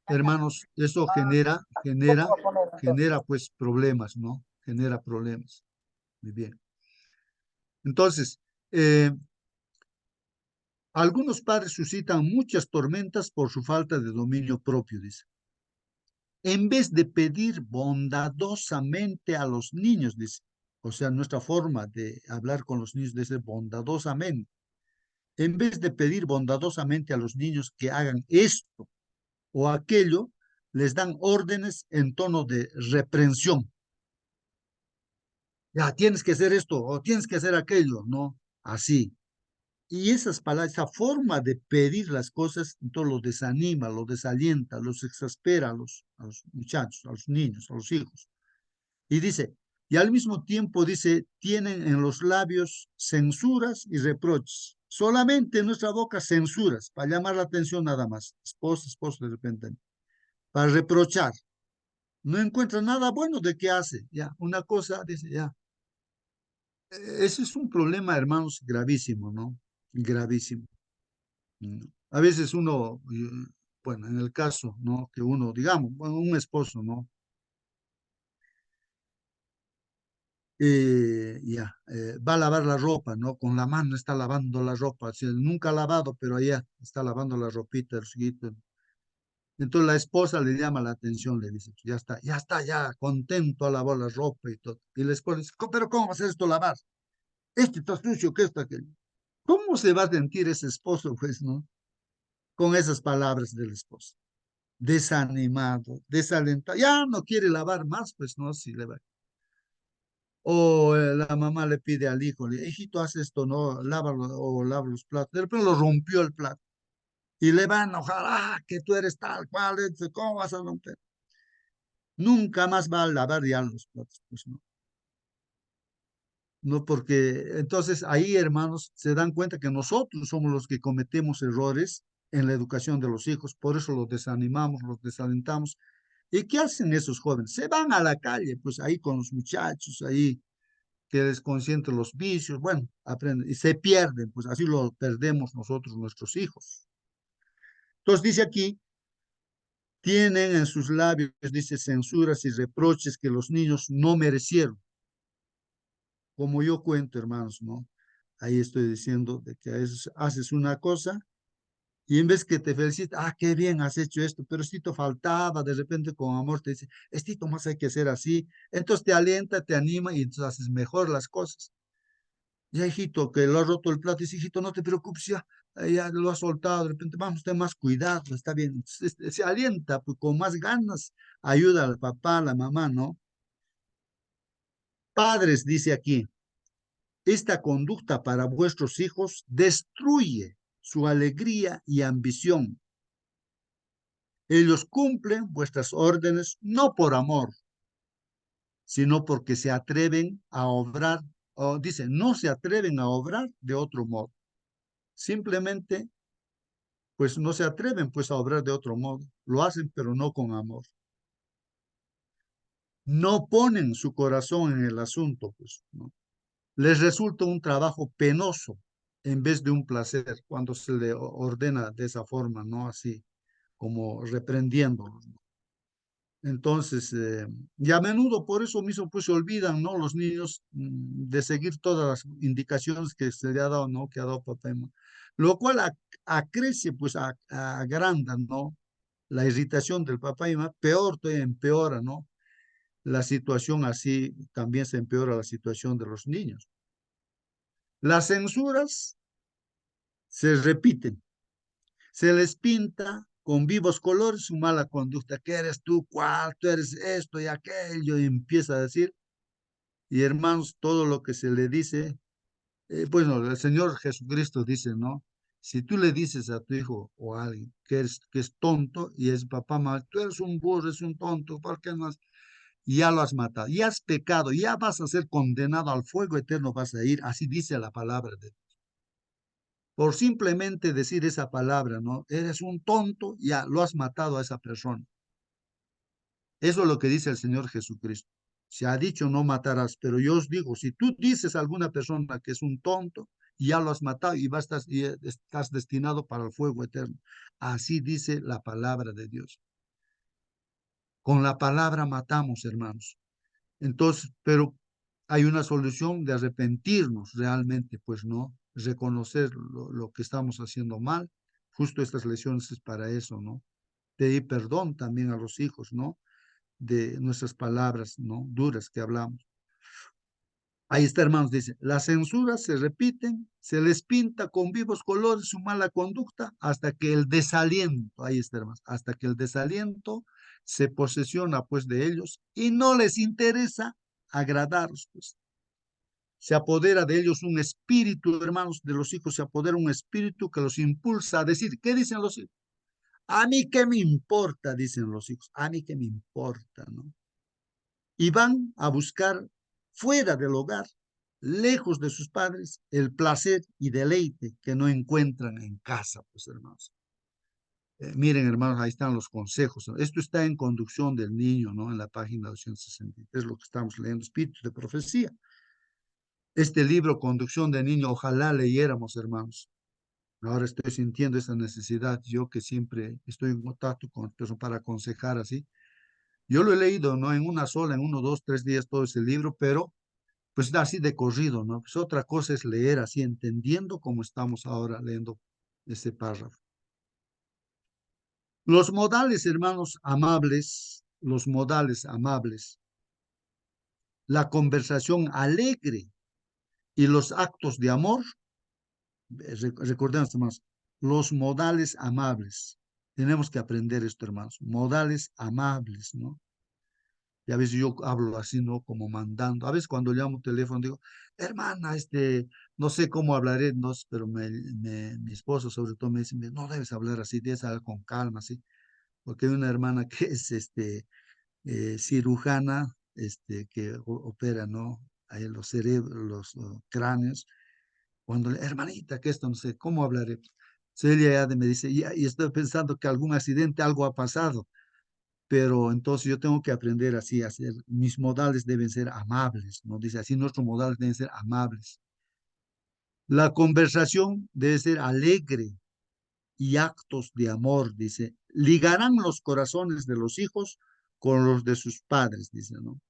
hermanos, eso genera pues problemas, ¿no? Genera problemas. Muy bien. Entonces, algunos padres suscitan muchas tormentas por su falta de dominio propio, dice. En vez de pedir bondadosamente a los niños, dice, o sea, nuestra forma de hablar con los niños debe ser bondadosamente. En vez de pedir bondadosamente a los niños que hagan esto o aquello, les dan órdenes en tono de reprensión. Ya, tienes que hacer esto o tienes que hacer aquello, ¿no? Así. Y esas palabras, esa forma de pedir las cosas, entonces los desanima, los desalienta, los exaspera a los muchachos, a los niños, a los hijos. Y dice, y al mismo tiempo dice, tienen en los labios censuras y reproches. Solamente en nuestra boca censuras, para llamar la atención nada más. Esposo, de repente, para reprochar. No encuentra nada bueno de qué hace. Ya, una cosa, dice, ya. Ese es un problema, hermanos, gravísimo, ¿no? Gravísimo. A veces uno, bueno, en el caso, ¿no? Que uno, digamos, bueno, un esposo, ¿no? Va a lavar la ropa, ¿no? Con la mano está lavando la ropa, o sea, nunca ha lavado, pero allá está lavando la ropita, el siguiente. Entonces la esposa le llama la atención, le dice, ya está, ya contento a lavar la ropa y todo. Y la esposa dice, pero ¿cómo va a hacer esto lavar? Este está sucio, ¿qué está aquello? ¿Cómo se va a sentir ese esposo, pues, no? Con esas palabras de la esposa. Desanimado, desalentado, ya no quiere lavar más, pues, no, si le va. O la mamá le pide al hijo, hijito, haz esto, no, lávalo o lava los platos. De repente lo rompió el plato y le va a enojar, que tú eres tal cual, ¿cómo vas a romper? Nunca más va a lavar ya los platos, pues no. No, porque entonces ahí, hermanos, se dan cuenta que nosotros somos los que cometemos errores en la educación de los hijos, por eso los desanimamos, los desalentamos. ¿Y qué hacen esos jóvenes? Se van a la calle, pues ahí con los muchachos, ahí que les consienten los vicios, bueno, aprenden y se pierden, pues así lo perdemos nosotros, nuestros hijos. Entonces dice aquí, tienen en sus labios, dice, censuras y reproches que los niños no merecieron. Como yo cuento, hermanos, ¿no? Ahí estoy diciendo de que a veces haces una cosa y en vez que te felicita, qué bien has hecho esto, pero Estito faltaba, de repente con amor te dice, Estito más hay que hacer así, entonces te alienta, te anima y entonces haces mejor las cosas. Ya, hijito, que lo ha roto el plato, dice, hijito, no te preocupes, ya lo ha soltado, de repente vamos, ten más cuidado, está bien. Se alienta pues, con más ganas, ayuda al papá, a la mamá, ¿no? Padres, dice aquí, esta conducta para vuestros hijos destruye su alegría y ambición. Ellos cumplen vuestras órdenes no por amor, sino porque se atreven a obrar, o dice, no se atreven a obrar de otro modo. Simplemente pues no se atreven pues a obrar de otro modo. Lo hacen, pero no con amor. no ponen su corazón en el asunto, pues, ¿no? Les resulta un trabajo penoso en vez de un placer cuando se le ordena de esa forma, ¿no? Así como reprendiéndolos, ¿no? Entonces, y a menudo por eso mismo pues se olvidan, ¿no? Los niños de seguir todas las indicaciones que se le ha dado, ¿no? Que ha dado papá y mamá. Lo cual acrece, pues agranda, ¿no? La irritación del papá y mamá, peor todavía empeora, ¿no? La situación así, también se empeora la situación de los niños. Las censuras se repiten, se les pinta con vivos colores su mala conducta, que eres tú, cuál, tú eres esto y aquello, y empieza a decir, y hermanos, todo lo que se le dice, bueno, el Señor Jesucristo dice, ¿no? Si tú le dices a tu hijo o a alguien que es tonto y es papá, mamá, tú eres un burro, eres un tonto, ¿por qué no has? Ya lo has matado, ya has pecado, ya vas a ser condenado al fuego eterno, vas a ir, así dice la palabra de Dios. Por simplemente decir esa palabra, ¿no? Eres un tonto, ya lo has matado a esa persona. Eso es lo que dice el Señor Jesucristo. Se ha dicho no matarás, pero yo os digo, si tú dices a alguna persona que es un tonto, ya lo has matado y estás destinado para el fuego eterno. Así dice la palabra de Dios. Con la palabra matamos, hermanos. Entonces, pero hay una solución de arrepentirnos realmente, pues no, reconocer lo que estamos haciendo mal. Justo estas lecciones es para eso, ¿no? Pedir perdón también a los hijos, ¿no? De nuestras palabras, ¿no? Duras que hablamos. Ahí está, hermanos, dice, las censuras se repiten, se les pinta con vivos colores su mala conducta hasta que el desaliento, ahí está, hermanos, hasta que el desaliento se posesiona, pues, de ellos y no les interesa agradarlos, pues. Se apodera de ellos un espíritu, hermanos, de los hijos se apodera un espíritu que los impulsa a decir, ¿qué dicen los hijos? A mí qué me importa, dicen los hijos, a mí qué me importa, ¿no? Y van a buscar fuera del hogar, lejos de sus padres, el placer y deleite que no encuentran en casa, pues hermanos. Miren, hermanos, ahí están los consejos, ¿no? Esto está en Conducción del Niño, ¿no? En la página 263, lo que estamos leyendo, Espíritus de Profecía. Este libro, Conducción del Niño, ojalá leyéramos, hermanos. Ahora estoy sintiendo esa necesidad, yo que siempre estoy en contacto con personas para aconsejar así. Yo lo he leído, ¿no? En una sola, en 1, 2, 3 días todo ese libro, pero pues así de corrido, ¿no? Pues otra cosa es leer así, entendiendo como estamos ahora leyendo ese párrafo. Los modales, hermanos, amables, los modales amables, la conversación alegre y los actos de amor, recordemos, hermanos, los modales amables. Tenemos que aprender esto, hermanos, modales amables, ¿no? Y a veces yo hablo así, ¿no? Como mandando. A veces cuando llamo teléfono digo, hermana, no sé cómo hablaré, no, pero mi esposo sobre todo me dice, no debes hablar así, debes hablar con calma, así. Porque hay una hermana que es cirujana, que opera, ¿no? Ahí los cerebros, los cráneos. Cuando le, hermanita, que esto, no sé, ¿cómo hablaré? Entonces ella ya me dice, y estoy pensando que algún accidente, algo ha pasado, pero entonces yo tengo que aprender así a hacer, mis modales deben ser amables, ¿no? Dice así, nuestros modales deben ser amables. La conversación debe ser alegre y actos de amor, dice, ligarán los corazones de los hijos con los de sus padres, dice, ¿no?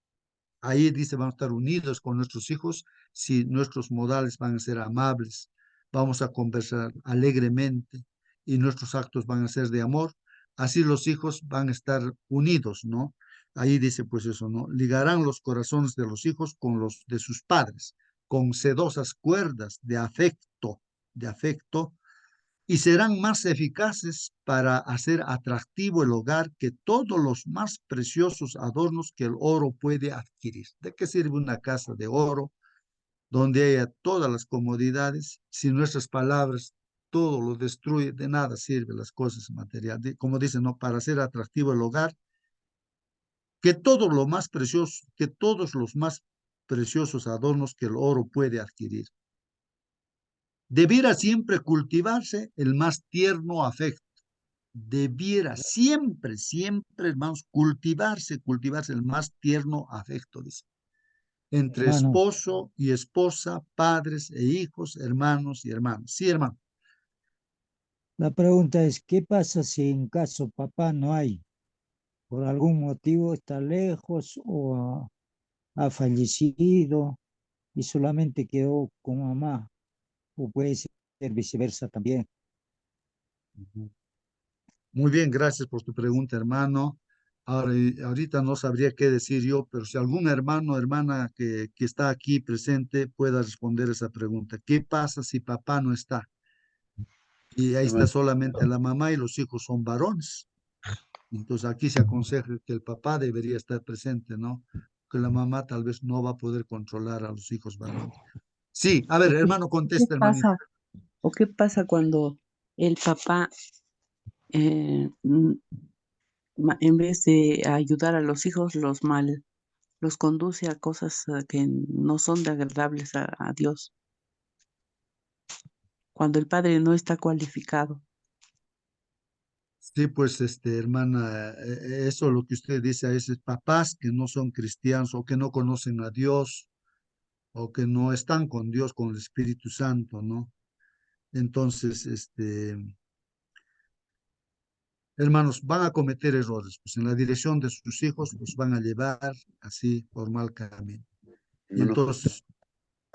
Ahí dice, vamos a estar unidos con nuestros hijos si nuestros modales van a ser amables, vamos a conversar alegremente y nuestros actos van a ser de amor. Así los hijos van a estar unidos, ¿no? Ahí dice pues eso, ¿no? Ligarán los corazones de los hijos con los de sus padres, con sedosas cuerdas de afecto, y serán más eficaces para hacer atractivo el hogar que todos los más preciosos adornos que el oro puede adquirir. ¿De qué sirve una casa de oro donde haya todas las comodidades si nuestras palabras todo lo destruye? De nada sirven las cosas materiales. Como dicen, ¿no? Para hacer atractivo el hogar, que todo lo más precioso, que todos los más preciosos adornos que el oro puede adquirir. Debiera siempre cultivarse el más tierno afecto debiera siempre, siempre, hermanos, cultivarse el más tierno afecto, dice, entre Hermano, esposo y esposa, padres e hijos, hermanos y hermanas. Sí, hermano. la pregunta es, ¿qué pasa si en caso papá no hay? Por algún motivo está lejos o ha fallecido y solamente quedó con mamá, o puede ser viceversa también. Muy bien, gracias por tu pregunta, hermano. Ahora, ahorita no sabría qué decir yo, pero si algún hermano o hermana que está aquí presente pueda responder esa pregunta. ¿Qué pasa si papá no está? Y ahí está Hermano, solamente la mamá y los hijos son varones. Entonces aquí se aconseja que el papá debería estar presente, ¿no? Que la mamá tal vez no va a poder controlar a los hijos varones. Sí, a ver, hermano, O qué contesta, hermanito. pasa, o qué pasa cuando el papá, eh, mm, en vez de ayudar a los hijos, los conduce a cosas que no son de agradables a Dios, cuando el padre no está cualificado? Sí, pues, hermana, eso lo que usted dice a veces, papás que no son cristianos o que no conocen a Dios o que no están con Dios, con el Espíritu Santo, ¿no? Entonces, hermanos, van a cometer errores, pues en la dirección de sus hijos los van a llevar así por mal camino. Y hermano, entonces,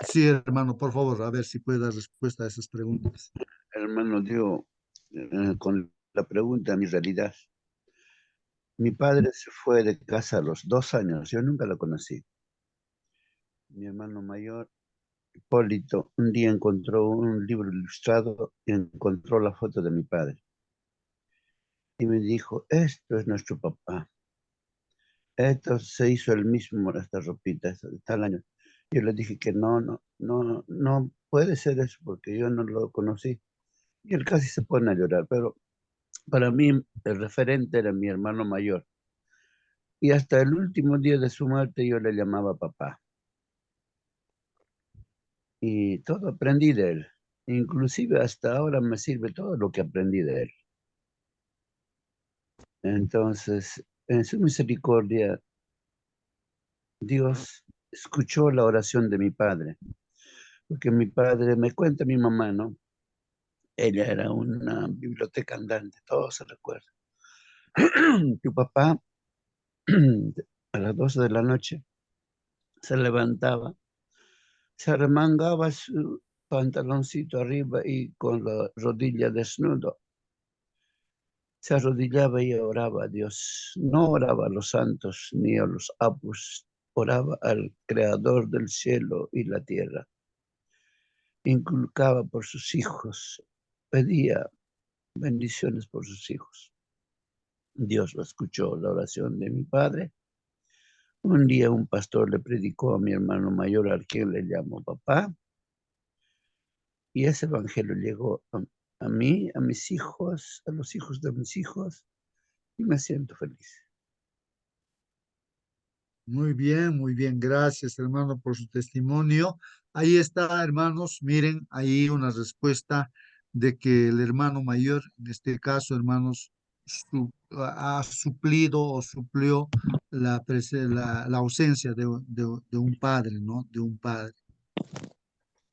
sí, hermano, por favor, a ver si puede dar respuesta a esas preguntas. hermano, yo con la pregunta, mi realidad. Mi padre se fue de casa a los 2 años, yo nunca lo conocí. Mi hermano mayor, Hipólito, un día encontró un libro ilustrado y encontró la foto de mi padre. Y me dijo, esto es nuestro papá. Esto se hizo el mismo, esta ropita, de tal año. Yo le dije que no puede ser eso porque yo no lo conocí. Y él casi se pone a llorar, pero para mí el referente era mi hermano mayor. Y hasta el último día de su muerte yo le llamaba papá. Y todo aprendí de él. Inclusive hasta ahora me sirve todo lo que aprendí de él. Entonces, en su misericordia, Dios escuchó la oración de mi padre. Porque mi padre, me cuenta mi mamá, ¿no? Ella era una biblioteca andante, todo se recuerda. Tu papá a las 12 de la noche se levantaba, se arremangaba su pantaloncito arriba y con la rodilla desnudo se arrodillaba y oraba a Dios. No oraba a los santos ni a los apus, oraba al creador del cielo y la tierra. Inculcaba por sus hijos, pedía bendiciones por sus hijos. Dios lo escuchó, la oración de mi padre. Un día un pastor le predicó a mi hermano mayor, al quien le llamó papá, y ese evangelio llegó a mí, a mis hijos, a los hijos de mis hijos, y me siento feliz. Muy bien, gracias, hermano, por su testimonio. Ahí está, hermanos, miren, ahí una respuesta de que el hermano mayor, en este caso, hermanos, ha suplido o suplió la ausencia de un padre, ¿no? De un padre.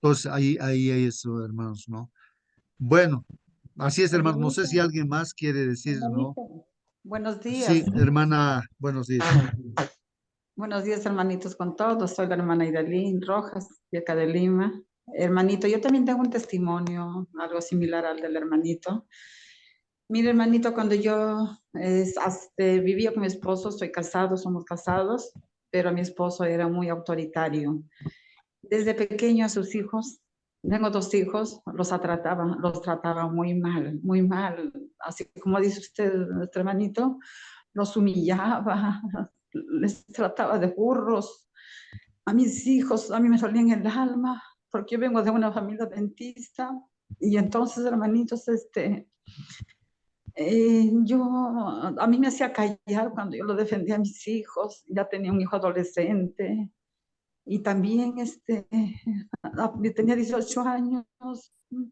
Entonces, ahí hay eso, hermanos, ¿no? Bueno, así es, hermanos. No sé si Hermanito, alguien más quiere decir, ¿no? hermanito, buenos días. Sí, hermana, buenos días. Buenos días, hermanitos, con todos. Soy la hermana Idalín Rojas, de acá de Lima. Hermanito, yo también tengo un testimonio, algo similar al del hermanito. Mire, hermanito, cuando yo vivía con mi esposo, estoy casado, somos casados, pero mi esposo era muy autoritario. Desde pequeño a sus hijos, tengo 2 hijos, los trataba muy mal. Así como dice usted, nuestro hermanito, los humillaba, les trataba de burros. A mis hijos, a mí me dolían el alma, porque yo vengo de una familia adventista. Y entonces, hermanitos, a mí me hacía callar cuando yo lo defendía a mis hijos. Ya tenía un hijo adolescente. Y también, tenía 18 años,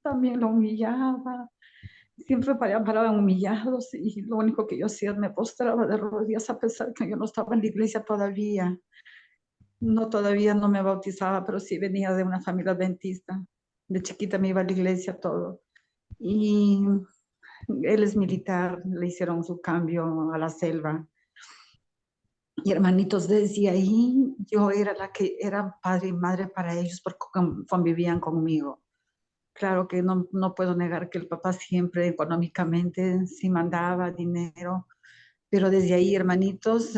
también lo humillaba. Siempre paraban humillados y lo único que yo hacía, me postraba de rodillas a pesar que yo no estaba en la iglesia todavía. No, todavía no me bautizaba, pero sí venía de una familia adventista. De chiquita me iba a la iglesia todo. Y él es militar, le hicieron su cambio a la selva. Y hermanitos, desde ahí yo era la que era padre y madre para ellos porque convivían conmigo. Claro que no puedo negar que el papá siempre económicamente sí mandaba dinero, pero desde ahí, hermanitos,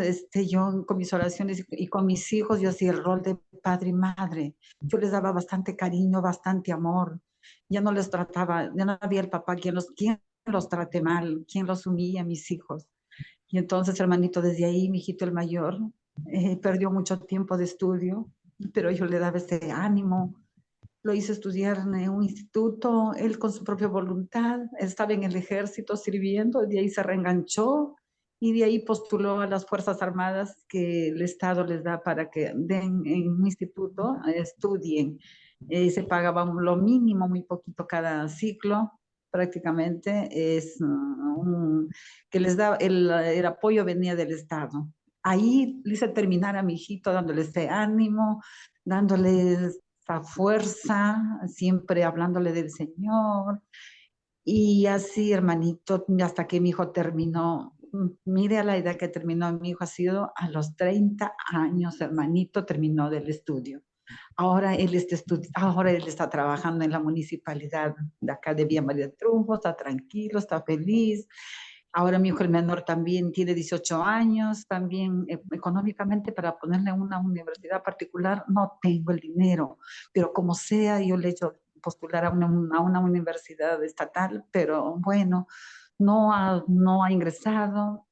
yo con mis oraciones y con mis hijos, yo hacía el rol de padre y madre. Yo les daba bastante cariño, bastante amor. Ya no les trataba, ya no había el papá quien los trate mal, quien los humilla a mis hijos. Y entonces, hermanito, desde ahí, mi hijito el mayor perdió mucho tiempo de estudio, pero yo le daba ese ánimo, lo hice estudiar en un instituto, él con su propia voluntad, estaba en el ejército sirviendo, de ahí se reenganchó y de ahí postuló a las Fuerzas Armadas que el Estado les da para que den en un instituto, estudien. Se pagaba lo mínimo, muy poquito cada ciclo, prácticamente, que les da, el apoyo venía del Estado. Ahí le hice terminar a mi hijito dándole ese ánimo, dándoles esa fuerza, siempre hablándole del Señor. Y así, hermanito, hasta que mi hijo terminó, mire a la edad que terminó mi hijo, ha sido a los 30 años, hermanito, terminó del estudio. Ahora él está trabajando en la municipalidad de acá de Villa María de Triunfo, está tranquilo, está feliz. Ahora mi hijo el menor también tiene 18 años, también económicamente para ponerle en una universidad particular no tengo el dinero, pero como sea yo le he hecho postular a una universidad estatal, pero bueno, no ha ingresado,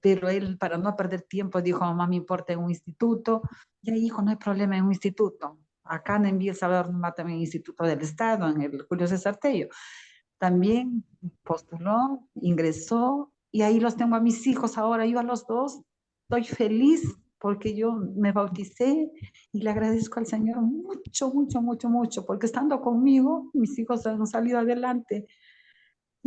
pero él para no perder tiempo dijo, mamá, me importa en un instituto, ya hijo, no hay problema en un instituto. Acá en Villa Salvador también instituto del Estado, en el Julio César Tello. También postuló, ingresó y ahí los tengo a mis hijos ahora, yo a los dos estoy feliz porque yo me bauticé y le agradezco al Señor mucho, mucho, mucho, mucho, porque estando conmigo, mis hijos han salido adelante.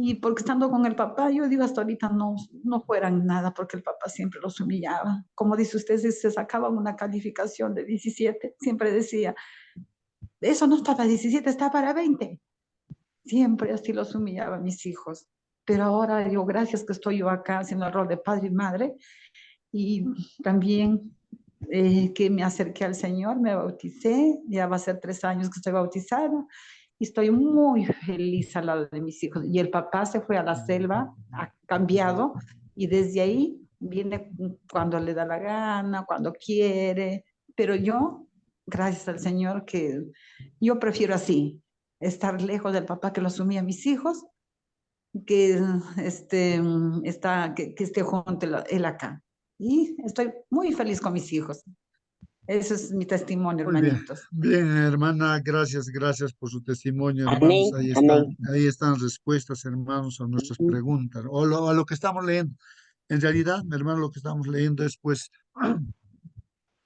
Y porque estando con el papá, yo digo, hasta ahorita no fueran nada, porque el papá siempre los humillaba. Como dice usted, si se sacaban una calificación de 17, siempre decía, eso no está para 17, está para 20. Siempre así los humillaba a mis hijos. Pero ahora digo, gracias que estoy yo acá haciendo el rol de padre y madre. Y también que me acerqué al Señor, me bauticé, ya va a ser 3 años que estoy bautizada. Y estoy muy feliz al lado de mis hijos. Y el papá se fue a la selva, ha cambiado, y desde ahí viene cuando le da la gana, cuando quiere. Pero yo, gracias al Señor, que yo prefiero así, estar lejos del papá que lo asumía a mis hijos, que que esté junto él acá. Y estoy muy feliz con mis hijos. Ese es mi testimonio, Muy bien, hermanitos. bien, hermana, gracias por su testimonio, hermanos. Amén, amén. Ahí están respuestas, hermanos, a nuestras preguntas, a lo que estamos leyendo. En realidad, hermano, lo que estamos leyendo es, pues,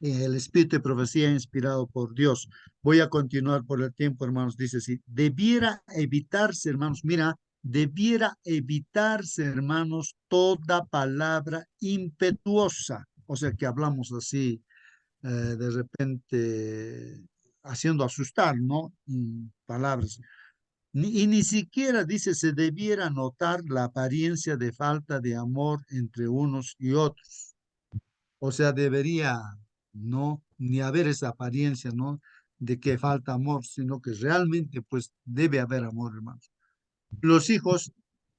el espíritu de profecía inspirado por Dios. Voy a continuar por el tiempo, hermanos. Dice así, debiera evitarse, hermanos, mira, debiera evitarse, hermanos, toda palabra impetuosa. O sea, que hablamos así, de repente, haciendo asustar, ¿no? Palabras. Y ni siquiera, dice, se debiera notar la apariencia de falta de amor entre unos y otros. O sea, debería no ni haber esa apariencia, ¿no? De que falta amor, sino que realmente, pues, debe haber amor, hermanos. Los hijos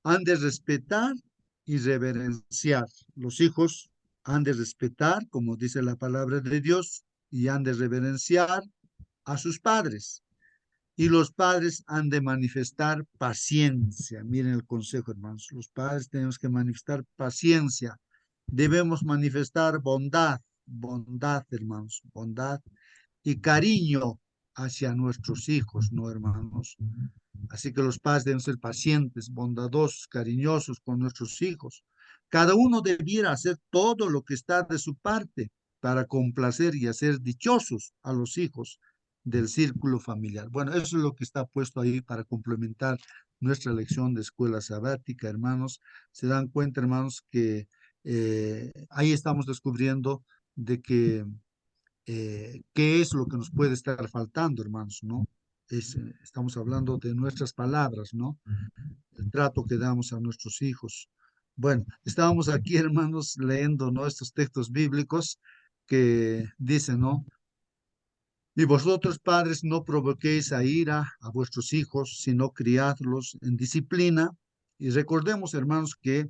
han de respetar y reverenciar. Los hijos han de respetar, como dice la palabra de Dios, y han de reverenciar a sus padres. Y los padres han de manifestar paciencia. Miren el consejo, hermanos. Los padres tenemos que manifestar paciencia. Debemos manifestar bondad, hermanos, bondad y cariño hacia nuestros hijos, ¿no, hermanos? Así que los padres deben ser pacientes, bondadosos, cariñosos con nuestros hijos. Cada uno debiera hacer todo lo que está de su parte para complacer y hacer dichosos a los hijos del círculo familiar. Bueno, eso es lo que está puesto ahí para complementar nuestra lección de escuela sabática, hermanos, se dan cuenta, hermanos, que ahí estamos descubriendo de que qué es lo que nos puede estar faltando, hermanos, ¿no? Estamos hablando de nuestras palabras, ¿no? El trato que damos a nuestros hijos. Bueno, estábamos aquí, hermanos, leyendo, ¿no? Estos textos bíblicos que dicen, ¿no? Y vosotros, padres, no provoquéis a ira a vuestros hijos, sino criadlos en disciplina. Y recordemos, hermanos, que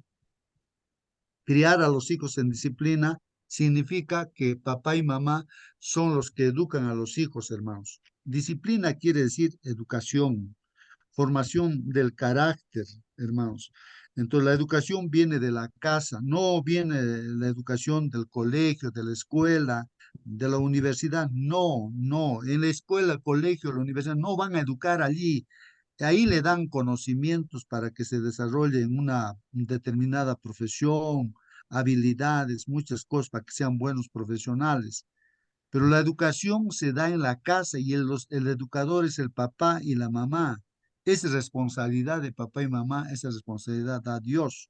criar a los hijos en disciplina significa que papá y mamá son los que educan a los hijos, hermanos. Disciplina quiere decir educación, formación del carácter, hermanos. Entonces, la educación viene de la casa, no viene la educación del colegio, de la escuela, de la universidad. No, no. En la escuela, el colegio, la universidad no van a educar allí. Ahí le dan conocimientos para que se desarrolle en una determinada profesión, habilidades, muchas cosas para que sean buenos profesionales. Pero la educación se da en la casa y el educador es el papá y la mamá. Es responsabilidad de papá y mamá, esa responsabilidad da Dios.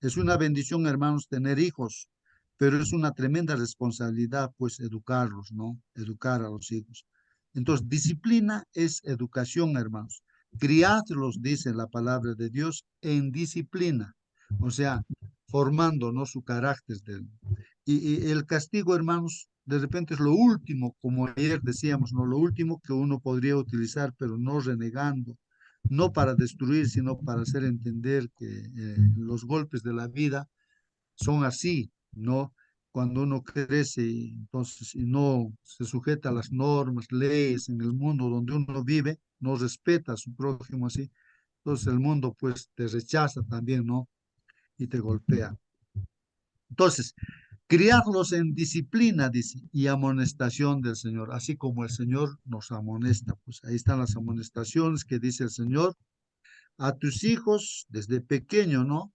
Es una bendición, hermanos, tener hijos, pero es una tremenda responsabilidad, pues, educarlos, ¿no? Educar a los hijos. Entonces, disciplina es educación, hermanos. Criadlos, dice la palabra de Dios, en disciplina, o sea, formando, ¿no? Su carácter. Y el castigo, hermanos, de repente es lo último, como ayer decíamos, ¿no? Lo último que uno podría utilizar, pero no renegando, no para destruir, sino para hacer entender que los golpes de la vida son así, ¿no? Cuando uno crece y entonces y no se sujeta a las normas, leyes en el mundo donde uno vive, no respeta a su prójimo así, entonces el mundo pues te rechaza también, ¿no? Y te golpea. Entonces, criarlos en disciplina, dice, y amonestación del Señor, así como el Señor nos amonesta, pues ahí están las amonestaciones que dice el Señor a tus hijos desde pequeño, ¿no?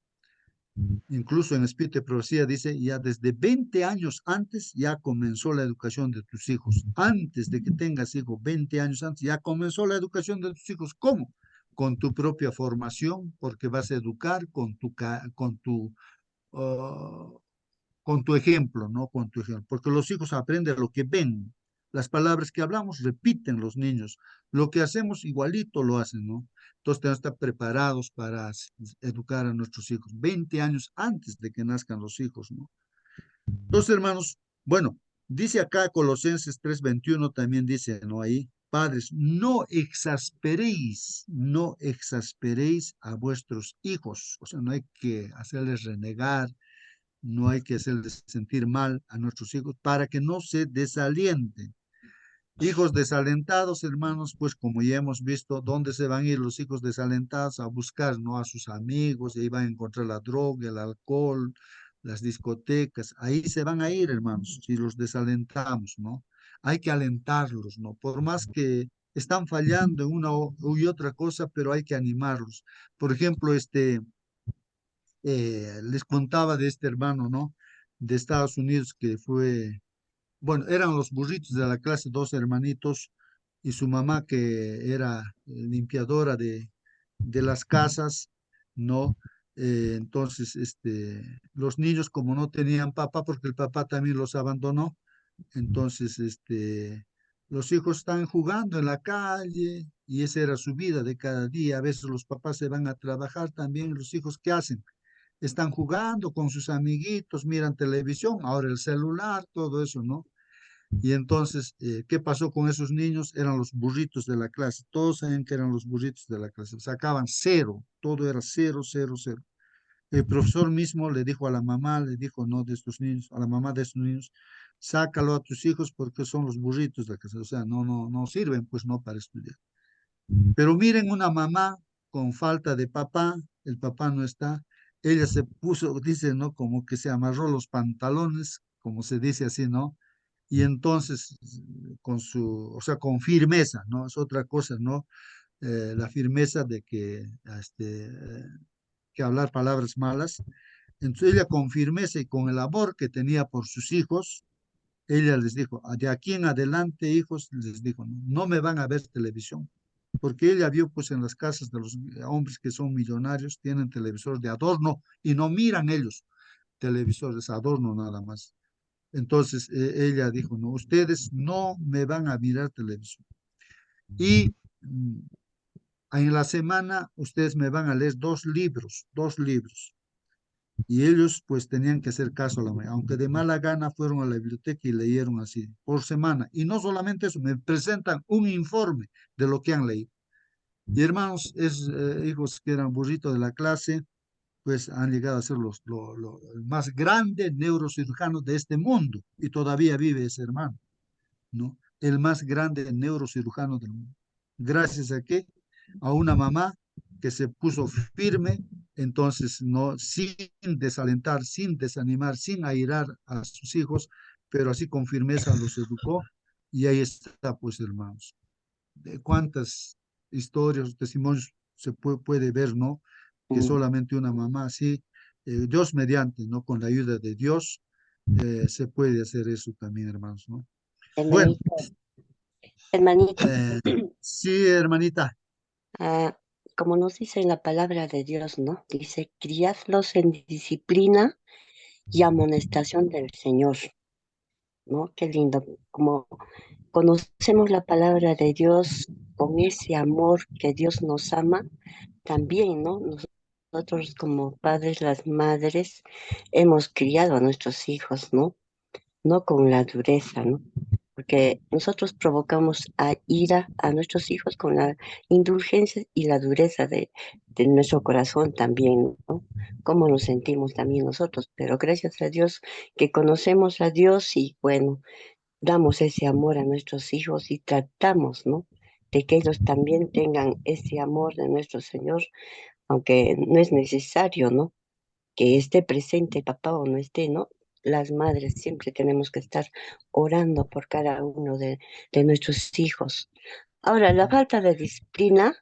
Incluso en Espíritu de Profecía dice, ya desde 20 años antes ya comenzó la educación de tus hijos. Antes de que tengas hijos, 20 años antes, ya comenzó la educación de tus hijos. ¿Cómo? Con tu propia formación, porque vas a educar ah, con tu ejemplo, ¿no? Con tu ejemplo. Porque los hijos aprenden lo que ven. Las palabras que hablamos repiten los niños. Lo que hacemos igualito lo hacen, ¿no? Entonces tenemos que estar preparados para educar a nuestros hijos 20 años antes de que nazcan los hijos, ¿no? Entonces, hermanos, bueno, dice acá Colosenses 3:21 también dice, ¿no? Ahí, padres, no exasperéis a vuestros hijos. O sea, no hay que hacerles renegar, no hay que hacerles sentir mal a nuestros hijos para que no se desalienten. Hijos desalentados, hermanos, pues como ya hemos visto, ¿dónde se van a ir los hijos desalentados? A buscar, ¿no? A sus amigos, y ahí van a encontrar la droga, el alcohol, las discotecas, ahí se van a ir, hermanos, si los desalentamos, ¿no? Hay que alentarlos, ¿no? Por más que están fallando en una y otra cosa, pero hay que animarlos. Por ejemplo, les contaba de este hermano, ¿no? De Estados Unidos que fue, bueno, eran los burritos de la clase, dos hermanitos, y su mamá que era limpiadora de las casas, ¿no? Entonces, los niños como no tenían papá, porque el papá también los abandonó, entonces, los hijos están jugando en la calle y esa era su vida de cada día. A veces los papás se van a trabajar también, los hijos, ¿qué hacen? Están jugando con sus amiguitos, miran televisión, ahora el celular, todo eso, ¿no? Y entonces, ¿qué pasó con esos niños? Eran los burritos de la clase. Todos sabían que eran los burritos de la clase. Sacaban cero, todo era cero, cero, cero. El profesor mismo le dijo a la mamá, le dijo, no, de estos niños, a la mamá de estos niños, sácalo a tus hijos porque son los burritos de la clase. O sea, no sirven, pues no para estudiar. Pero miren una mamá con falta de papá, el papá no está, ella se puso, dice, ¿no? Como que se amarró los pantalones, como se dice así, ¿no? Y entonces, o sea, con firmeza, ¿no? Es otra cosa, ¿no? La firmeza de que hablar palabras malas. Entonces ella con firmeza y con el amor que tenía por sus hijos, ella les dijo, de aquí en adelante, hijos, les dijo, no me van a ver televisión. porque ella vio pues en las casas de los hombres que son millonarios, tienen televisores de adorno y no miran ellos televisores, adorno nada más. Entonces ella dijo, no, ustedes no me van a mirar televisión. Y en la semana ustedes me van a leer dos libros, dos libros. Y ellos pues tenían que hacer caso a la mañana, aunque de mala gana fueron a la biblioteca y leyeron así por semana. Y no solamente eso, me presentan un informe de lo que han leído. Y hermanos, hijos que eran burritos de la clase, pues han llegado a ser los más grandes neurocirujanos de este mundo. Y todavía vive ese hermano, ¿no? El más grande neurocirujano del mundo. Gracias a qué? A una mamá que se puso firme, entonces no, sin desalentar, sin desanimar, sin airar a sus hijos, pero así con firmeza los educó. Y ahí está, pues, hermanos. De cuántas historias, testimonios se puede ver, ¿no? Que Mm. solamente una mamá así, Dios mediante, ¿no? Con la ayuda de Dios, se puede hacer eso también, hermanos, ¿no? Bueno, Hermanito, hermanito, sí, hermanita. ah, como nos dice en la palabra de Dios, ¿no? Dice, criadlos en disciplina y amonestación del Señor, ¿no? Qué lindo, como conocemos la palabra de Dios con ese amor que Dios nos ama, también, ¿no? Nosotros como padres, las madres, hemos criado a nuestros hijos, ¿no? No con la dureza, ¿no? Porque nosotros provocamos a ira a nuestros hijos con la indulgencia y la dureza de nuestro corazón también, ¿no? Cómo nos sentimos también nosotros, pero gracias a Dios que conocemos a Dios y bueno, damos ese amor a nuestros hijos y tratamos, ¿no? De que ellos también tengan ese amor de nuestro Señor, aunque no es necesario, ¿no? Que esté presente el papá o no esté, ¿no? Las madres siempre tenemos que estar orando por cada uno de nuestros hijos. Ahora, la falta de disciplina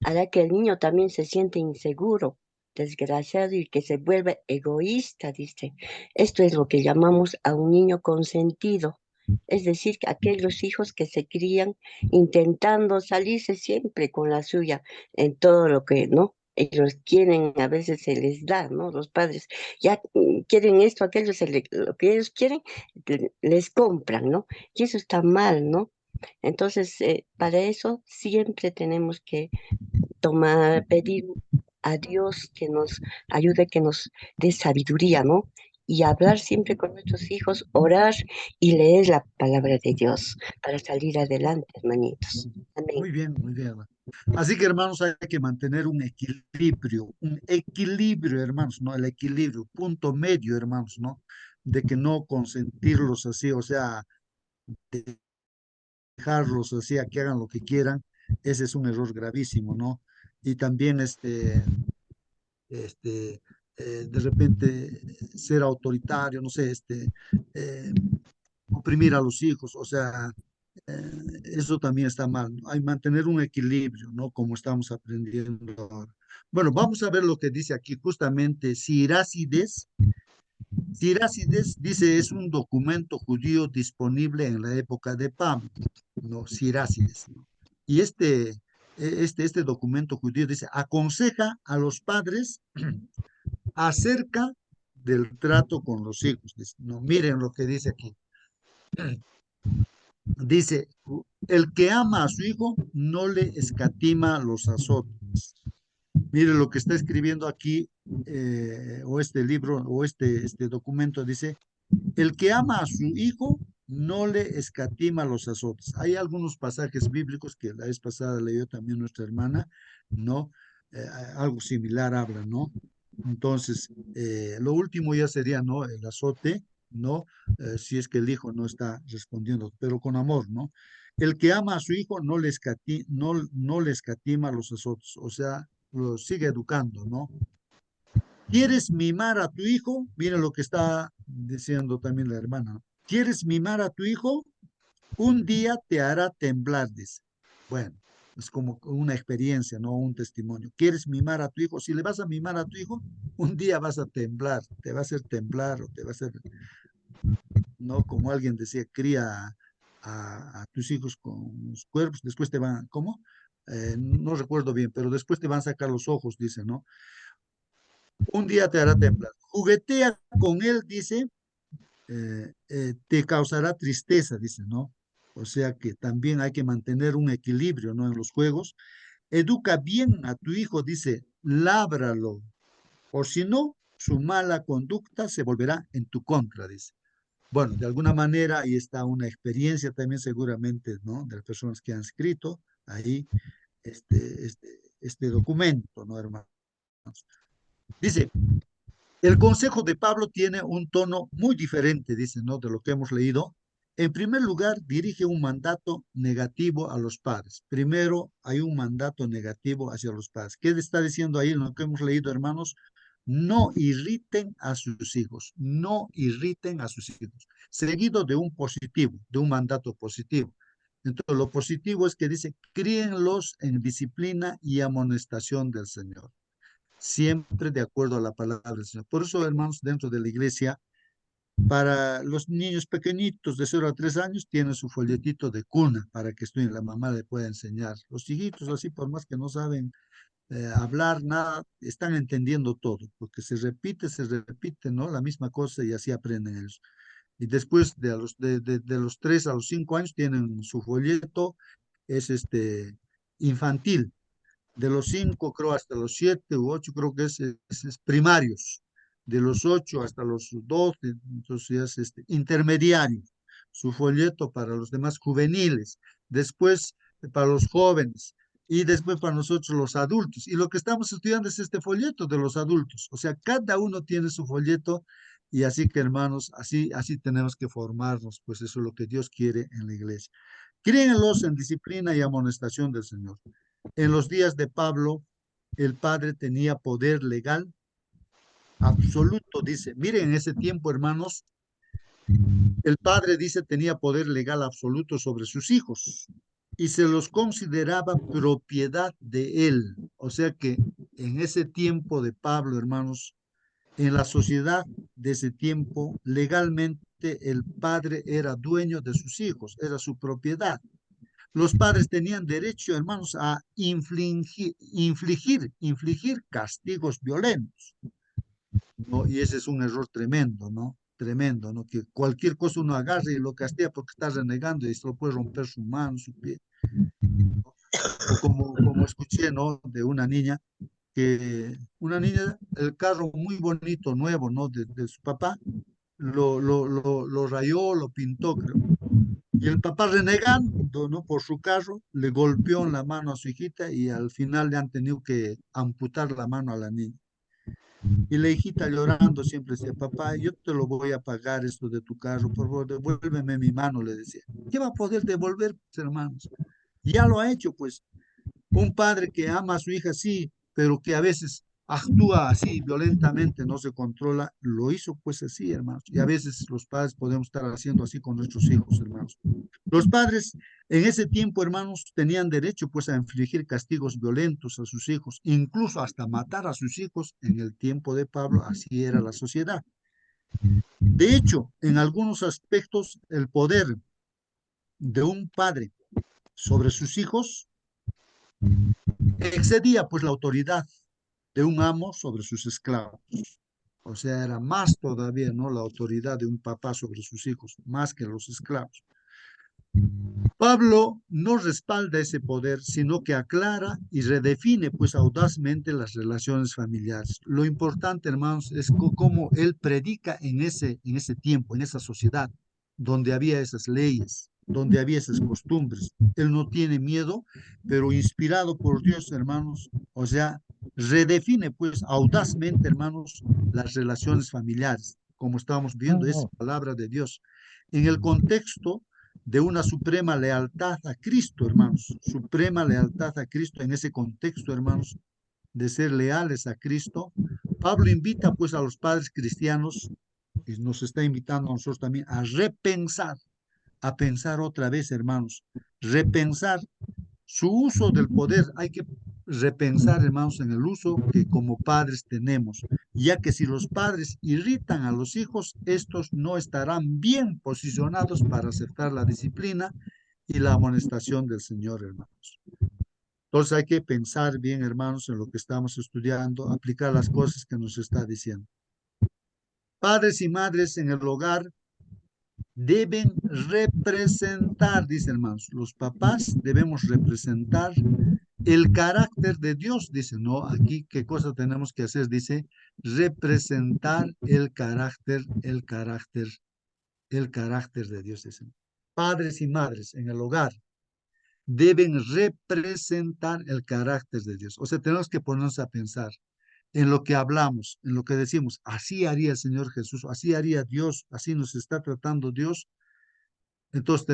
hará que el niño también se siente inseguro, desgraciado y que se vuelve egoísta, dice. Esto es lo que llamamos a un niño consentido. Es decir, que aquellos hijos que se crían intentando salirse siempre con la suya en todo lo que, ¿no? Ellos quieren, a veces se les da, ¿no? Los padres ya quieren esto, aquello, lo que ellos quieren, les compran, ¿no? Y eso está mal, ¿no? Entonces, para eso siempre tenemos que pedir a Dios que nos ayude, que nos dé sabiduría, ¿no? Y hablar siempre con nuestros hijos, orar y leer la palabra de Dios para salir adelante, hermanitos. Amén. Muy bien, hermano. Así que, hermanos, hay que mantener un equilibrio, hermanos, ¿no? El equilibrio, punto medio, hermanos, ¿no? De que no consentirlos así, o sea, dejarlos así a que hagan lo que quieran, ese es un error gravísimo, ¿no? Y también este, de repente ser autoritario, no sé, eh, oprimir a los hijos, o sea, eso también está mal, ¿no? Hay que mantener un equilibrio, ¿no? Como estamos aprendiendo ahora. Bueno, vamos a ver lo que dice aquí justamente Sirácides. Sirácides dice es un documento judío disponible en la época de Pablo, ¿no? Sirácides, ¿no? Y este documento judío dice, aconseja a los padres acerca del trato con los hijos. Dice, no, miren lo que dice aquí. Dice, el que ama a su hijo no le escatima los azotes. Mire lo que está escribiendo aquí, o este libro, o este documento dice, el que ama a su hijo no le escatima los azotes. Hay algunos pasajes bíblicos que la vez pasada leyó también nuestra hermana, ¿no? Algo similar habla, ¿no? Entonces, lo último ya sería, ¿no? El azote, ¿no? Si es que el hijo no está respondiendo, pero con amor, ¿no? El que ama a su hijo no le escatima los azotes, o sea, lo sigue educando, ¿no? ¿Quieres mimar a tu hijo? Mira lo que está diciendo también la hermana, ¿no? ¿Quieres mimar a tu hijo? Un día te hará temblar, dice. Bueno, es como una experiencia, no un testimonio. ¿Quieres mimar a tu hijo? Si le vas a mimar a tu hijo, un día vas a temblar, te va a hacer temblar o te va a hacer, ¿no? Como alguien decía, cría a tus hijos con los cuervos, después te van, ¿cómo? no recuerdo bien, pero después te van a sacar los ojos, dice, ¿no? Un día te hará temblar. Juguetea con él, dice, te causará tristeza, dice, ¿no? O sea que también hay que mantener un equilibrio, ¿no? En los juegos. Educa bien a tu hijo, dice, lábralo, o si no, su mala conducta se volverá en tu contra, dice. Bueno, de alguna manera ahí está una experiencia también seguramente, ¿no? De las personas que han escrito ahí este documento, ¿no, hermanos? Dice, el consejo de Pablo tiene un tono muy diferente, dice, ¿no? De lo que hemos leído. En primer lugar, dirige un mandato negativo a los padres. Primero, hay un mandato negativo hacia los padres. ¿Qué está diciendo ahí en lo que hemos leído, hermanos? No irriten a sus hijos, no irriten a sus hijos. Seguido de un positivo, de un mandato positivo. Entonces, lo positivo es que dice, críenlos en disciplina y amonestación del Señor, siempre de acuerdo a la palabra del Señor. Por eso, hermanos, dentro de la iglesia, para los niños pequeñitos de 0 a 3 años, tienen su folletito de cuna para que estudien, la mamá le pueda enseñar. Los hijitos, así, por más que no saben hablar nada, están entendiendo todo, porque se repite, ¿no? La misma cosa y así aprenden ellos. Y después de los 3 a los 5 años tienen su folleto, es infantil. De los 5 creo hasta los 7 u 8 creo que es primarios. De los 8 hasta los 12, entonces es intermediario. Su folleto para los demás juveniles. Después para los jóvenes. Y después para nosotros los adultos. Y lo que estamos estudiando es este folleto de los adultos. O sea, cada uno tiene su folleto. Y así que, hermanos, así tenemos que formarnos. Pues eso es lo que Dios quiere en la iglesia. Críenlos en disciplina y amonestación del Señor. En los días de Pablo, el padre tenía poder legal absoluto, dice. Miren, en ese tiempo, hermanos, el padre, dice, tenía poder legal absoluto sobre sus hijos y se los consideraba propiedad de él. O sea que en ese tiempo de Pablo, hermanos, en la sociedad de ese tiempo, legalmente el padre era dueño de sus hijos, era su propiedad. Los padres tenían derecho, hermanos, a infligir castigos violentos, ¿no? Y ese es un error tremendo, ¿no? Tremendo, ¿no? Que cualquier cosa uno agarre y lo castiga porque está renegando y se lo puede romper su mano, su pie. O como escuché, ¿no? De una niña, el carro muy bonito, nuevo, ¿no? De su papá, lo rayó, lo pintó, creo. Y el papá renegando, ¿no? Por su carro, le golpeó en la mano a su hijita y al final le han tenido que amputar la mano a la niña. Y la hijita llorando siempre decía, papá, yo te lo voy a pagar esto de tu carro, por favor, devuélveme mi mano, le decía. ¿Qué va a poder devolver, pues, hermanos? Ya lo ha hecho, pues. Un padre que ama a su hija, sí, pero que a veces actúa así violentamente, no se controla, lo hizo pues así, hermanos. Y a veces los padres podemos estar haciendo así con nuestros hijos, hermanos. Los padres en ese tiempo, hermanos, tenían derecho pues a infligir castigos violentos a sus hijos, incluso hasta matar a sus hijos. En el tiempo de Pablo, así era la sociedad. De hecho, en algunos aspectos, el poder de un padre sobre sus hijos excedía pues la autoridad de un amo sobre sus esclavos. O sea, era más todavía, ¿no? La autoridad de un papá sobre sus hijos, más que los esclavos. Pablo no respalda ese poder, sino que aclara y redefine pues audazmente las relaciones familiares. Lo importante, hermanos, es cómo él predica en ese tiempo, en esa sociedad, donde había esas leyes, donde había esas costumbres. Él no tiene miedo, pero inspirado por Dios, hermanos, o sea, redefine pues audazmente, hermanos, las relaciones familiares, como estamos viendo, es palabra de Dios. En el contexto de una suprema lealtad a Cristo, hermanos, suprema lealtad a Cristo en ese contexto, hermanos, de ser leales a Cristo. Pablo invita pues a los padres cristianos, y nos está invitando a nosotros también a repensar, a pensar otra vez, hermanos, repensar su uso del poder. Hay que repensar, hermanos, en el uso que como padres tenemos, ya que si los padres irritan a los hijos, estos no estarán bien posicionados para aceptar la disciplina y la amonestación del Señor, hermanos. Entonces hay que pensar bien, hermanos, en lo que estamos estudiando, aplicar las cosas que nos está diciendo. Padres y madres en el hogar deben representar, dice hermanos, los papás debemos representar el carácter de Dios, dice, no, aquí qué cosa tenemos que hacer, dice, representar el carácter de Dios, dice. Padres y madres en el hogar deben representar el carácter de Dios. O sea, tenemos que ponernos a pensar en lo que hablamos, en lo que decimos, así haría el Señor Jesús, así haría Dios, así nos está tratando Dios. Entonces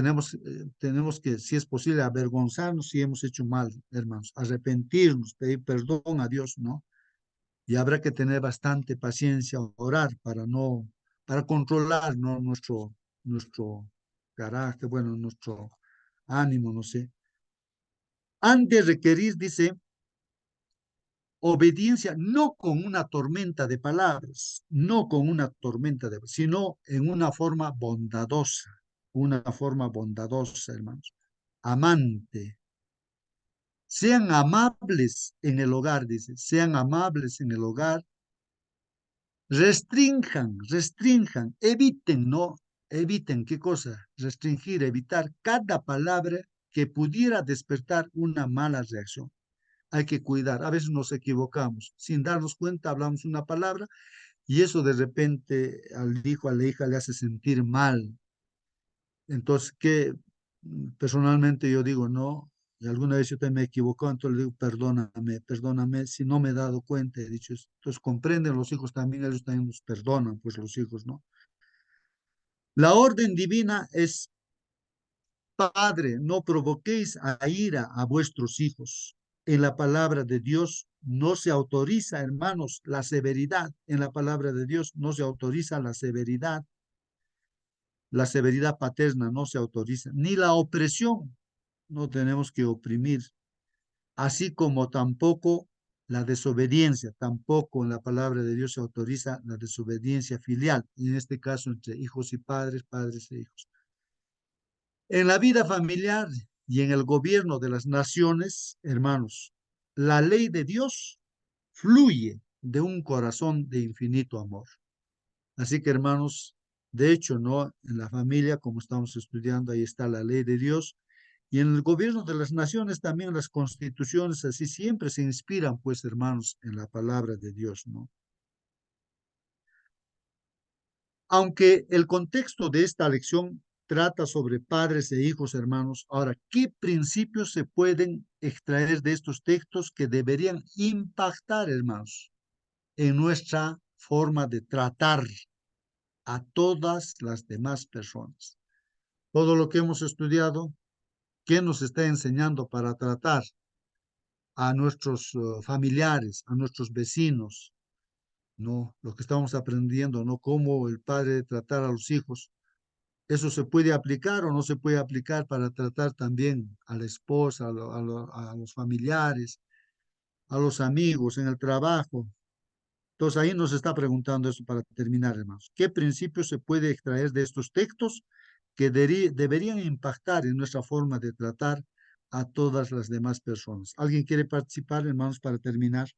tenemos que, si es posible, avergonzarnos si hemos hecho mal, hermanos, arrepentirnos, pedir perdón a Dios, ¿no? Y habrá que tener bastante paciencia, orar para controlar, ¿no? Nuestro carácter, bueno, nuestro ánimo, no sé. Han de requerir, dice, obediencia, no con una tormenta de palabras, no con una tormenta de, sino en una forma bondadosa, hermanos, amante. Sean amables en el hogar, dice, sean amables en el hogar, restrinjan, eviten, ¿no? Eviten, ¿qué cosa? Restringir, evitar cada palabra que pudiera despertar una mala reacción. Hay que cuidar. A veces nos equivocamos. Sin darnos cuenta, hablamos una palabra y eso de repente al hijo, a la hija le hace sentir mal. Entonces, que personalmente yo digo, no, y alguna vez yo también me he equivocado, entonces le digo, perdóname, si no me he dado cuenta, he dicho eso. Entonces comprenden los hijos también, ellos también nos perdonan, pues los hijos, ¿no? La orden divina es, Padre, no provoquéis a ira a vuestros hijos. En la palabra de Dios no se autoriza, hermanos, la severidad. En la palabra de Dios no se autoriza la severidad. La severidad paterna no se autoriza, ni la opresión. No tenemos que oprimir. Así como tampoco la desobediencia. Tampoco en la palabra de Dios se autoriza la desobediencia filial. En este caso, entre hijos y padres, padres e hijos. En la vida familiar y en el gobierno de las naciones, hermanos, la ley de Dios fluye de un corazón de infinito amor. Así que, hermanos, de hecho, ¿no? En la familia, como estamos estudiando, ahí está la ley de Dios. Y en el gobierno de las naciones también las constituciones, así siempre se inspiran, pues, hermanos, en la palabra de Dios, ¿no? Aunque el contexto de esta lección trata sobre padres e hijos, hermanos, ahora, ¿qué principios se pueden extraer de estos textos que deberían impactar, hermanos, en nuestra forma de tratar a todas las demás personas? Todo lo que hemos estudiado, ¿qué nos está enseñando para tratar a nuestros familiares, a nuestros vecinos? No, lo que estamos aprendiendo, ¿no? Cómo el padre debe tratar a los hijos. ¿Eso se puede aplicar o no se puede aplicar para tratar también a la esposa, a los familiares, a los amigos, en el trabajo? Entonces ahí nos está preguntando eso para terminar, hermanos. ¿Qué principios se puede extraer de estos textos que deberían impactar en nuestra forma de tratar a todas las demás personas? ¿Alguien quiere participar, hermanos, para terminar?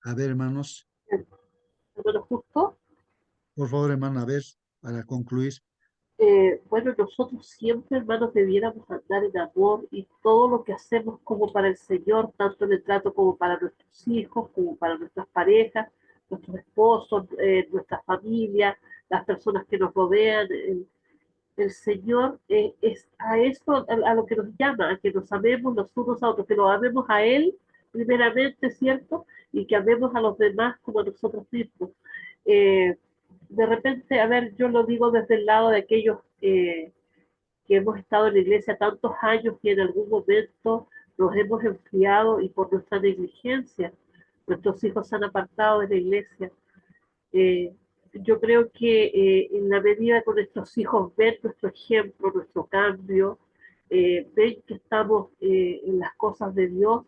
A ver, hermanos, Hermano Justo, por favor, hermano, a ver, para concluir. bueno, nosotros siempre, hermanos, debiéramos andar en amor y todo lo que hacemos como para el Señor, tanto en el trato como para nuestros hijos, como para nuestras parejas, nuestros esposos, nuestra familia, las personas que nos rodean. El Señor es a esto, a lo que nos llama, a que nos amemos los unos a otros, que nos amemos a Él primeramente, ¿cierto? Y que amemos a los demás como a nosotros mismos. Eh, de repente, a ver, yo lo digo desde el lado de aquellos que hemos estado en la iglesia tantos años y en algún momento nos hemos enfriado y por nuestra negligencia nuestros hijos se han apartado de la iglesia. Eh, yo creo que en la medida que nuestros hijos ven nuestro ejemplo, nuestro cambio, ven que estamos en las cosas de Dios,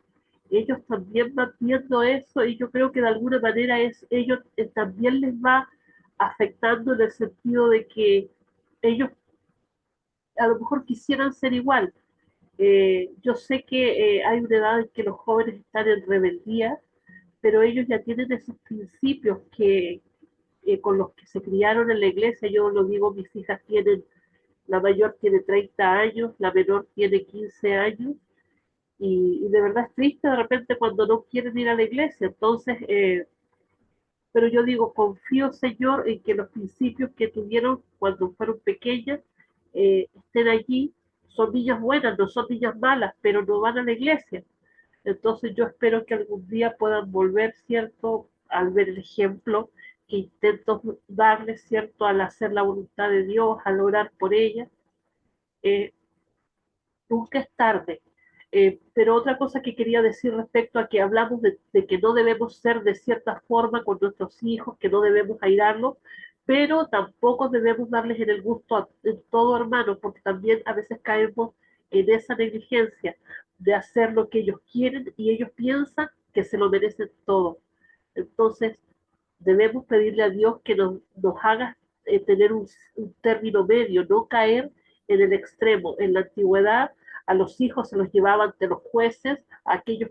ellos también van viendo eso y yo creo que de alguna manera ellos también les va afectando en el sentido de que ellos a lo mejor quisieran ser igual. Yo sé que hay una edad en que los jóvenes están en rebeldía, pero ellos ya tienen esos principios que con los que se criaron en la iglesia. Yo lo digo, mis hijas tienen, la mayor tiene 30 años, la menor tiene 15 años, y de verdad es triste de repente cuando no quieren ir a la iglesia. Entonces, pero yo digo, confío, Señor, en que los principios que tuvieron cuando fueron pequeñas estén allí. Son niñas buenas, no son niñas malas, pero no van a la iglesia. Entonces yo espero que algún día puedan volver, ¿cierto? Al ver el ejemplo que intento darles, ¿cierto? Al hacer la voluntad de Dios, al orar por ella. Eh, Nunca es tarde. Pero otra cosa que quería decir respecto a que hablamos de que no debemos ser de cierta forma con nuestros hijos, que no debemos airarlos, pero tampoco debemos darles en el gusto en todo, hermano, porque también a veces caemos en esa negligencia de hacer lo que ellos quieren y ellos piensan que se lo merecen todo. Entonces, debemos pedirle a Dios que nos haga tener un término medio, no caer en el extremo. En la antigüedad a los hijos se los llevaban ante los jueces, a aquellos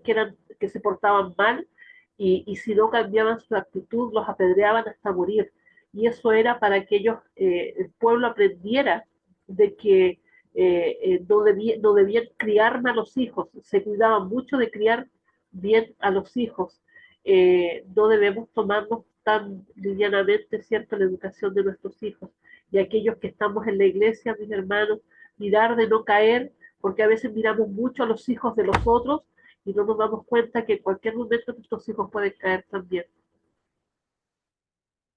que se portaban mal, y si no cambiaban su actitud, los apedreaban hasta morir. Y eso era para que el pueblo aprendiera de que no debían criar mal a los hijos, se cuidaban mucho de criar bien a los hijos. No debemos tomarnos tan livianamente, ¿cierto?, la educación de nuestros hijos. Y aquellos que estamos en la iglesia, mis hermanos, mirar de no caer, porque a veces miramos mucho a los hijos de los otros y no nos damos cuenta que en cualquier momento nuestros hijos pueden caer también.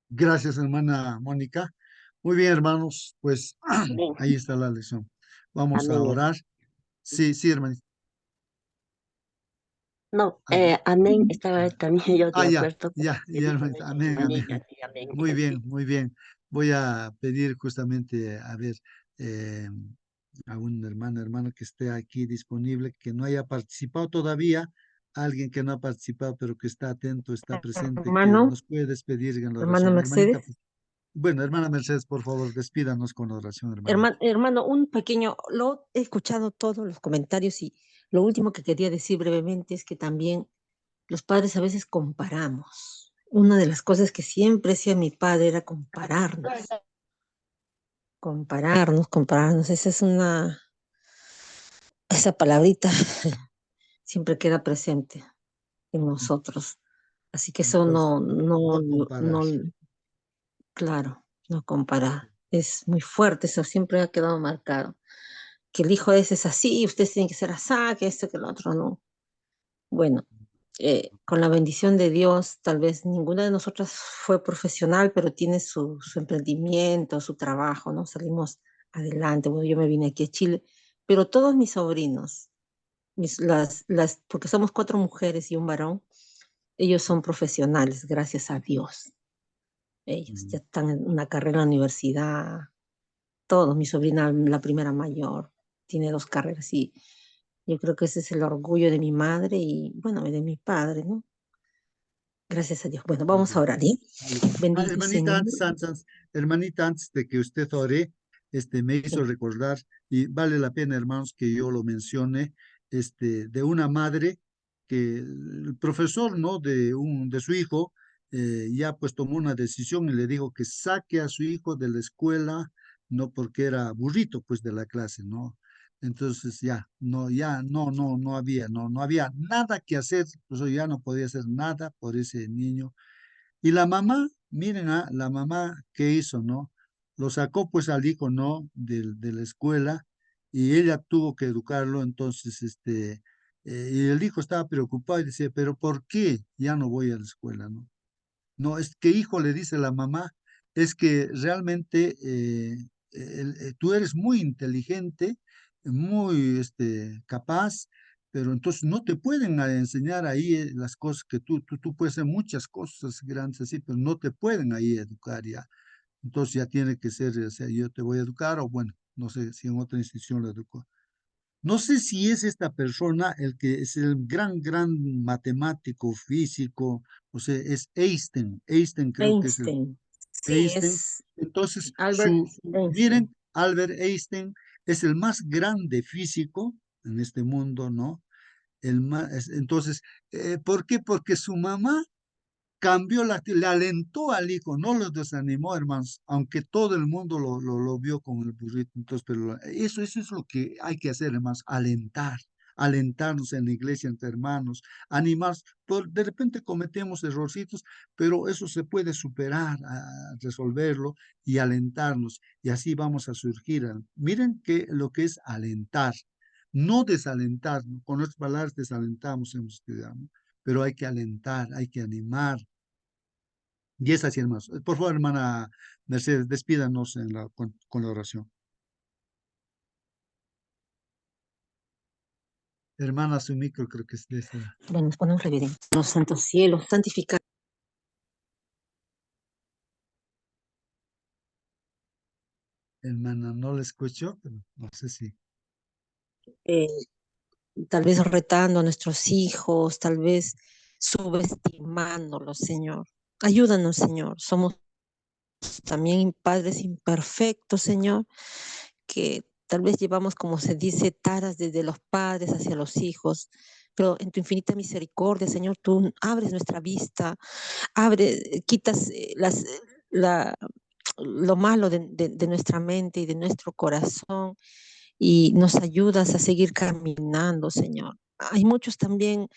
Gracias, hermana Mónica. Muy bien, hermanos, pues Amén. ahí está la lección. Vamos a Amén. orar. Sí, sí, hermanita. No, Amén. amén. Estaba también yo de Ya, acuerdo con lo que dijo hermanita. ella. Amén, amén. Amén, así, amén. Muy bien, muy bien. Voy a pedir justamente, a ver, eh, a un hermano que esté aquí disponible, que no haya participado todavía, alguien que no ha participado, pero que está atento, está presente, que Hermano, nos puede despedir en la hermana oración. Hermanita, Mercedes. bueno, hermana Mercedes, por favor, despídanos con la oración, hermanita. Hermano, un pequeño, lo he escuchado todos los comentarios y lo último que quería decir brevemente es que también los padres a veces comparamos. Una de las cosas que siempre hacía mi padre era compararnos. Esa palabrita siempre queda presente en nosotros. Así que eso Entonces, no comparar. claro, no comparar. Es muy fuerte, eso siempre ha quedado marcado. Que el hijo ese es así, ustedes tienen que ser así, que esto, que el otro, no. Bueno, con la bendición de Dios, tal vez ninguna de nosotras fue profesional, pero tiene su emprendimiento, su trabajo, ¿no? Salimos adelante. Bueno, yo me vine aquí a Chile, pero todos mis sobrinos, porque somos 4 mujeres y un varón, ellos son profesionales, gracias a Dios. Ellos ya están en una carrera en la universidad, todos. Mi sobrina, la primera mayor, tiene 2 carreras y yo creo que ese es el orgullo de mi madre y, bueno, de mi padre, ¿no? Gracias a Dios. Bueno, vamos a orar, ¿sí? Bendito Hermanita, Señor. hermanita, antes de que usted ore, me hizo recordar, y vale la pena, hermanos, que yo lo mencione, de una madre que el profesor, ¿no?, de su hijo, ya pues tomó una decisión y le dijo que saque a su hijo de la escuela, no porque era burrito, pues, de la clase, ¿no? Entonces no había nada que hacer, pues ya no podía hacer nada por ese niño. Y la mamá, miren, la mamá, ¿qué hizo, no? Lo sacó pues al hijo, ¿no? De la escuela y ella tuvo que educarlo, entonces, y el hijo estaba preocupado y decía, pero ¿por qué ya no voy a la escuela, no? No, es que hijo, le dice la mamá, es que realmente tú eres muy inteligente, muy capaz, pero entonces no te pueden enseñar ahí las cosas que tú puedes hacer muchas cosas grandes así, pero no te pueden ahí educar ya. Entonces ya tiene que ser, o sea, yo te voy a educar, o bueno, no sé si en otra institución lo educó. No sé si es esta persona el que es el gran matemático, físico, o sea, es Einstein. Einstein creo que es el Einstein. Sí, Einstein. es Entonces, Albert Einstein. miren, Albert Einstein es el más grande físico en este mundo, ¿no? Entonces, ¿por qué? Porque su mamá cambió, le alentó al hijo, no lo desanimó, hermanos, aunque todo el mundo lo vio con el burrito. Entonces, pero eso es lo que hay que hacer, hermanos, alentarnos en la iglesia entre hermanos, animarnos. De repente cometemos errorcitos, pero eso se puede superar, resolverlo y alentarnos, y así vamos a surgir. Miren que lo que es alentar, no desalentar, ¿no? Con otras palabras, desalentamos, hemos estudiado, ¿no? Pero hay que alentar, hay que animar. Y es así, hermanos. Por favor, hermana Mercedes, despídanos con la oración. Hermana, su micro creo que es de esa. Bueno, nos ponemos reverentes. Los santos cielos, santificados. Hermana, no la escucho, pero no sé si. Tal vez retando a nuestros hijos, tal vez subestimándolos, Señor. Ayúdanos, Señor. Somos también padres imperfectos, Señor, que tal vez llevamos, como se dice, taras desde los padres hacia los hijos, pero en tu infinita misericordia, Señor, tú abres nuestra vista, quitas lo malo de nuestra mente y de nuestro corazón y nos ayudas a seguir caminando, Señor. Hay muchos también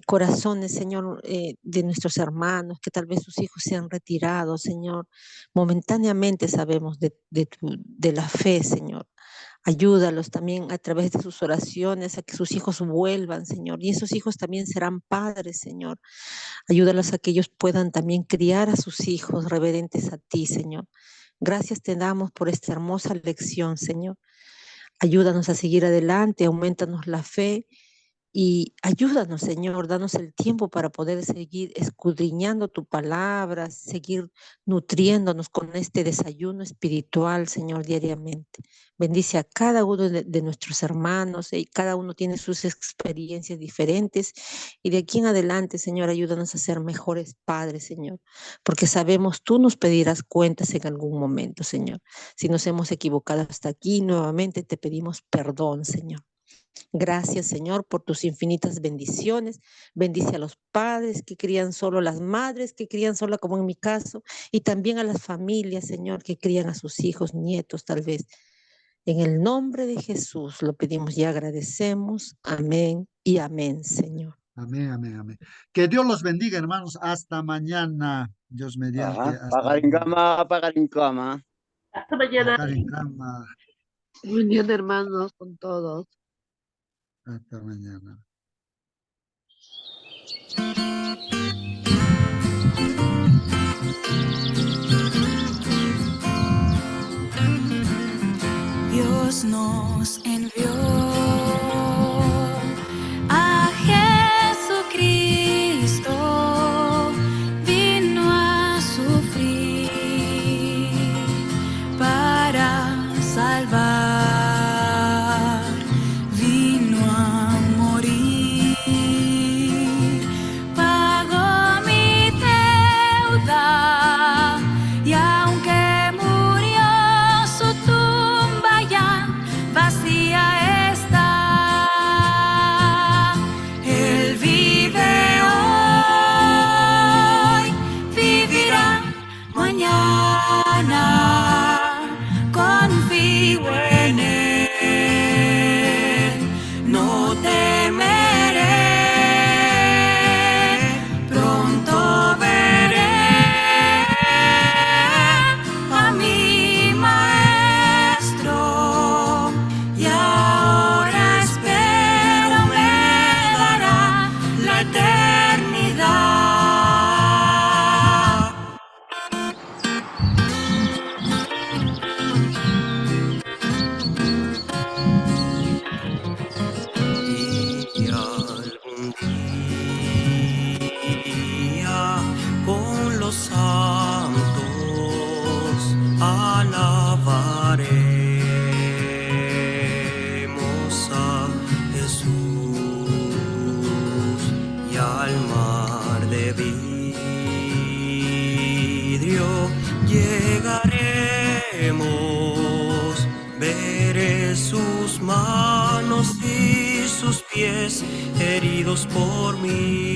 corazones, Señor, de nuestros hermanos que tal vez sus hijos se han retirado, Señor. Momentáneamente sabemos de la fe, Señor. Ayúdalos también a través de sus oraciones a que sus hijos vuelvan, Señor. Y esos hijos también serán padres, Señor. Ayúdalos a que ellos puedan también criar a sus hijos reverentes a ti, Señor. Gracias te damos por esta hermosa lección, Señor. Ayúdanos a seguir adelante, aumentanos la fe y ayúdanos, Señor, danos el tiempo para poder seguir escudriñando tu palabra, seguir nutriéndonos con este desayuno espiritual, Señor, diariamente. Bendice a cada uno de nuestros hermanos y cada uno tiene sus experiencias diferentes y de aquí en adelante, Señor, ayúdanos a ser mejores padres, Señor, porque sabemos tú nos pedirás cuentas en algún momento, Señor. Si nos hemos equivocado hasta aquí, nuevamente te pedimos perdón, Señor. Gracias, Señor, por tus infinitas bendiciones. Bendice a los padres que crían solo, las madres que crían sola, como en mi caso, y también a las familias, Señor, que crían a sus hijos, nietos, tal vez. En el nombre de Jesús lo pedimos y agradecemos. Amén y amén, Señor. Amén, amén, amén. Que Dios los bendiga, hermanos. Hasta mañana. Dios mediante. Pagar en cama. Hasta mañana. Pagar en cama. Unión de hermanos con todos. Hasta mañana. Dios nos envió a Jesucristo, vino a sufrir para salvar, vino a morir, pagó mi deuda y aunque murió su tumba ya vacía está, Él vive hoy, vivirá mañana, confío en Él, no temeré, pronto veré a mi Maestro y ahora espero me dará la eternidad. Y algún día con los santos alabaremos a Jesús y al mar de vidrio llegaremos, veré sus manos y cielos por mí.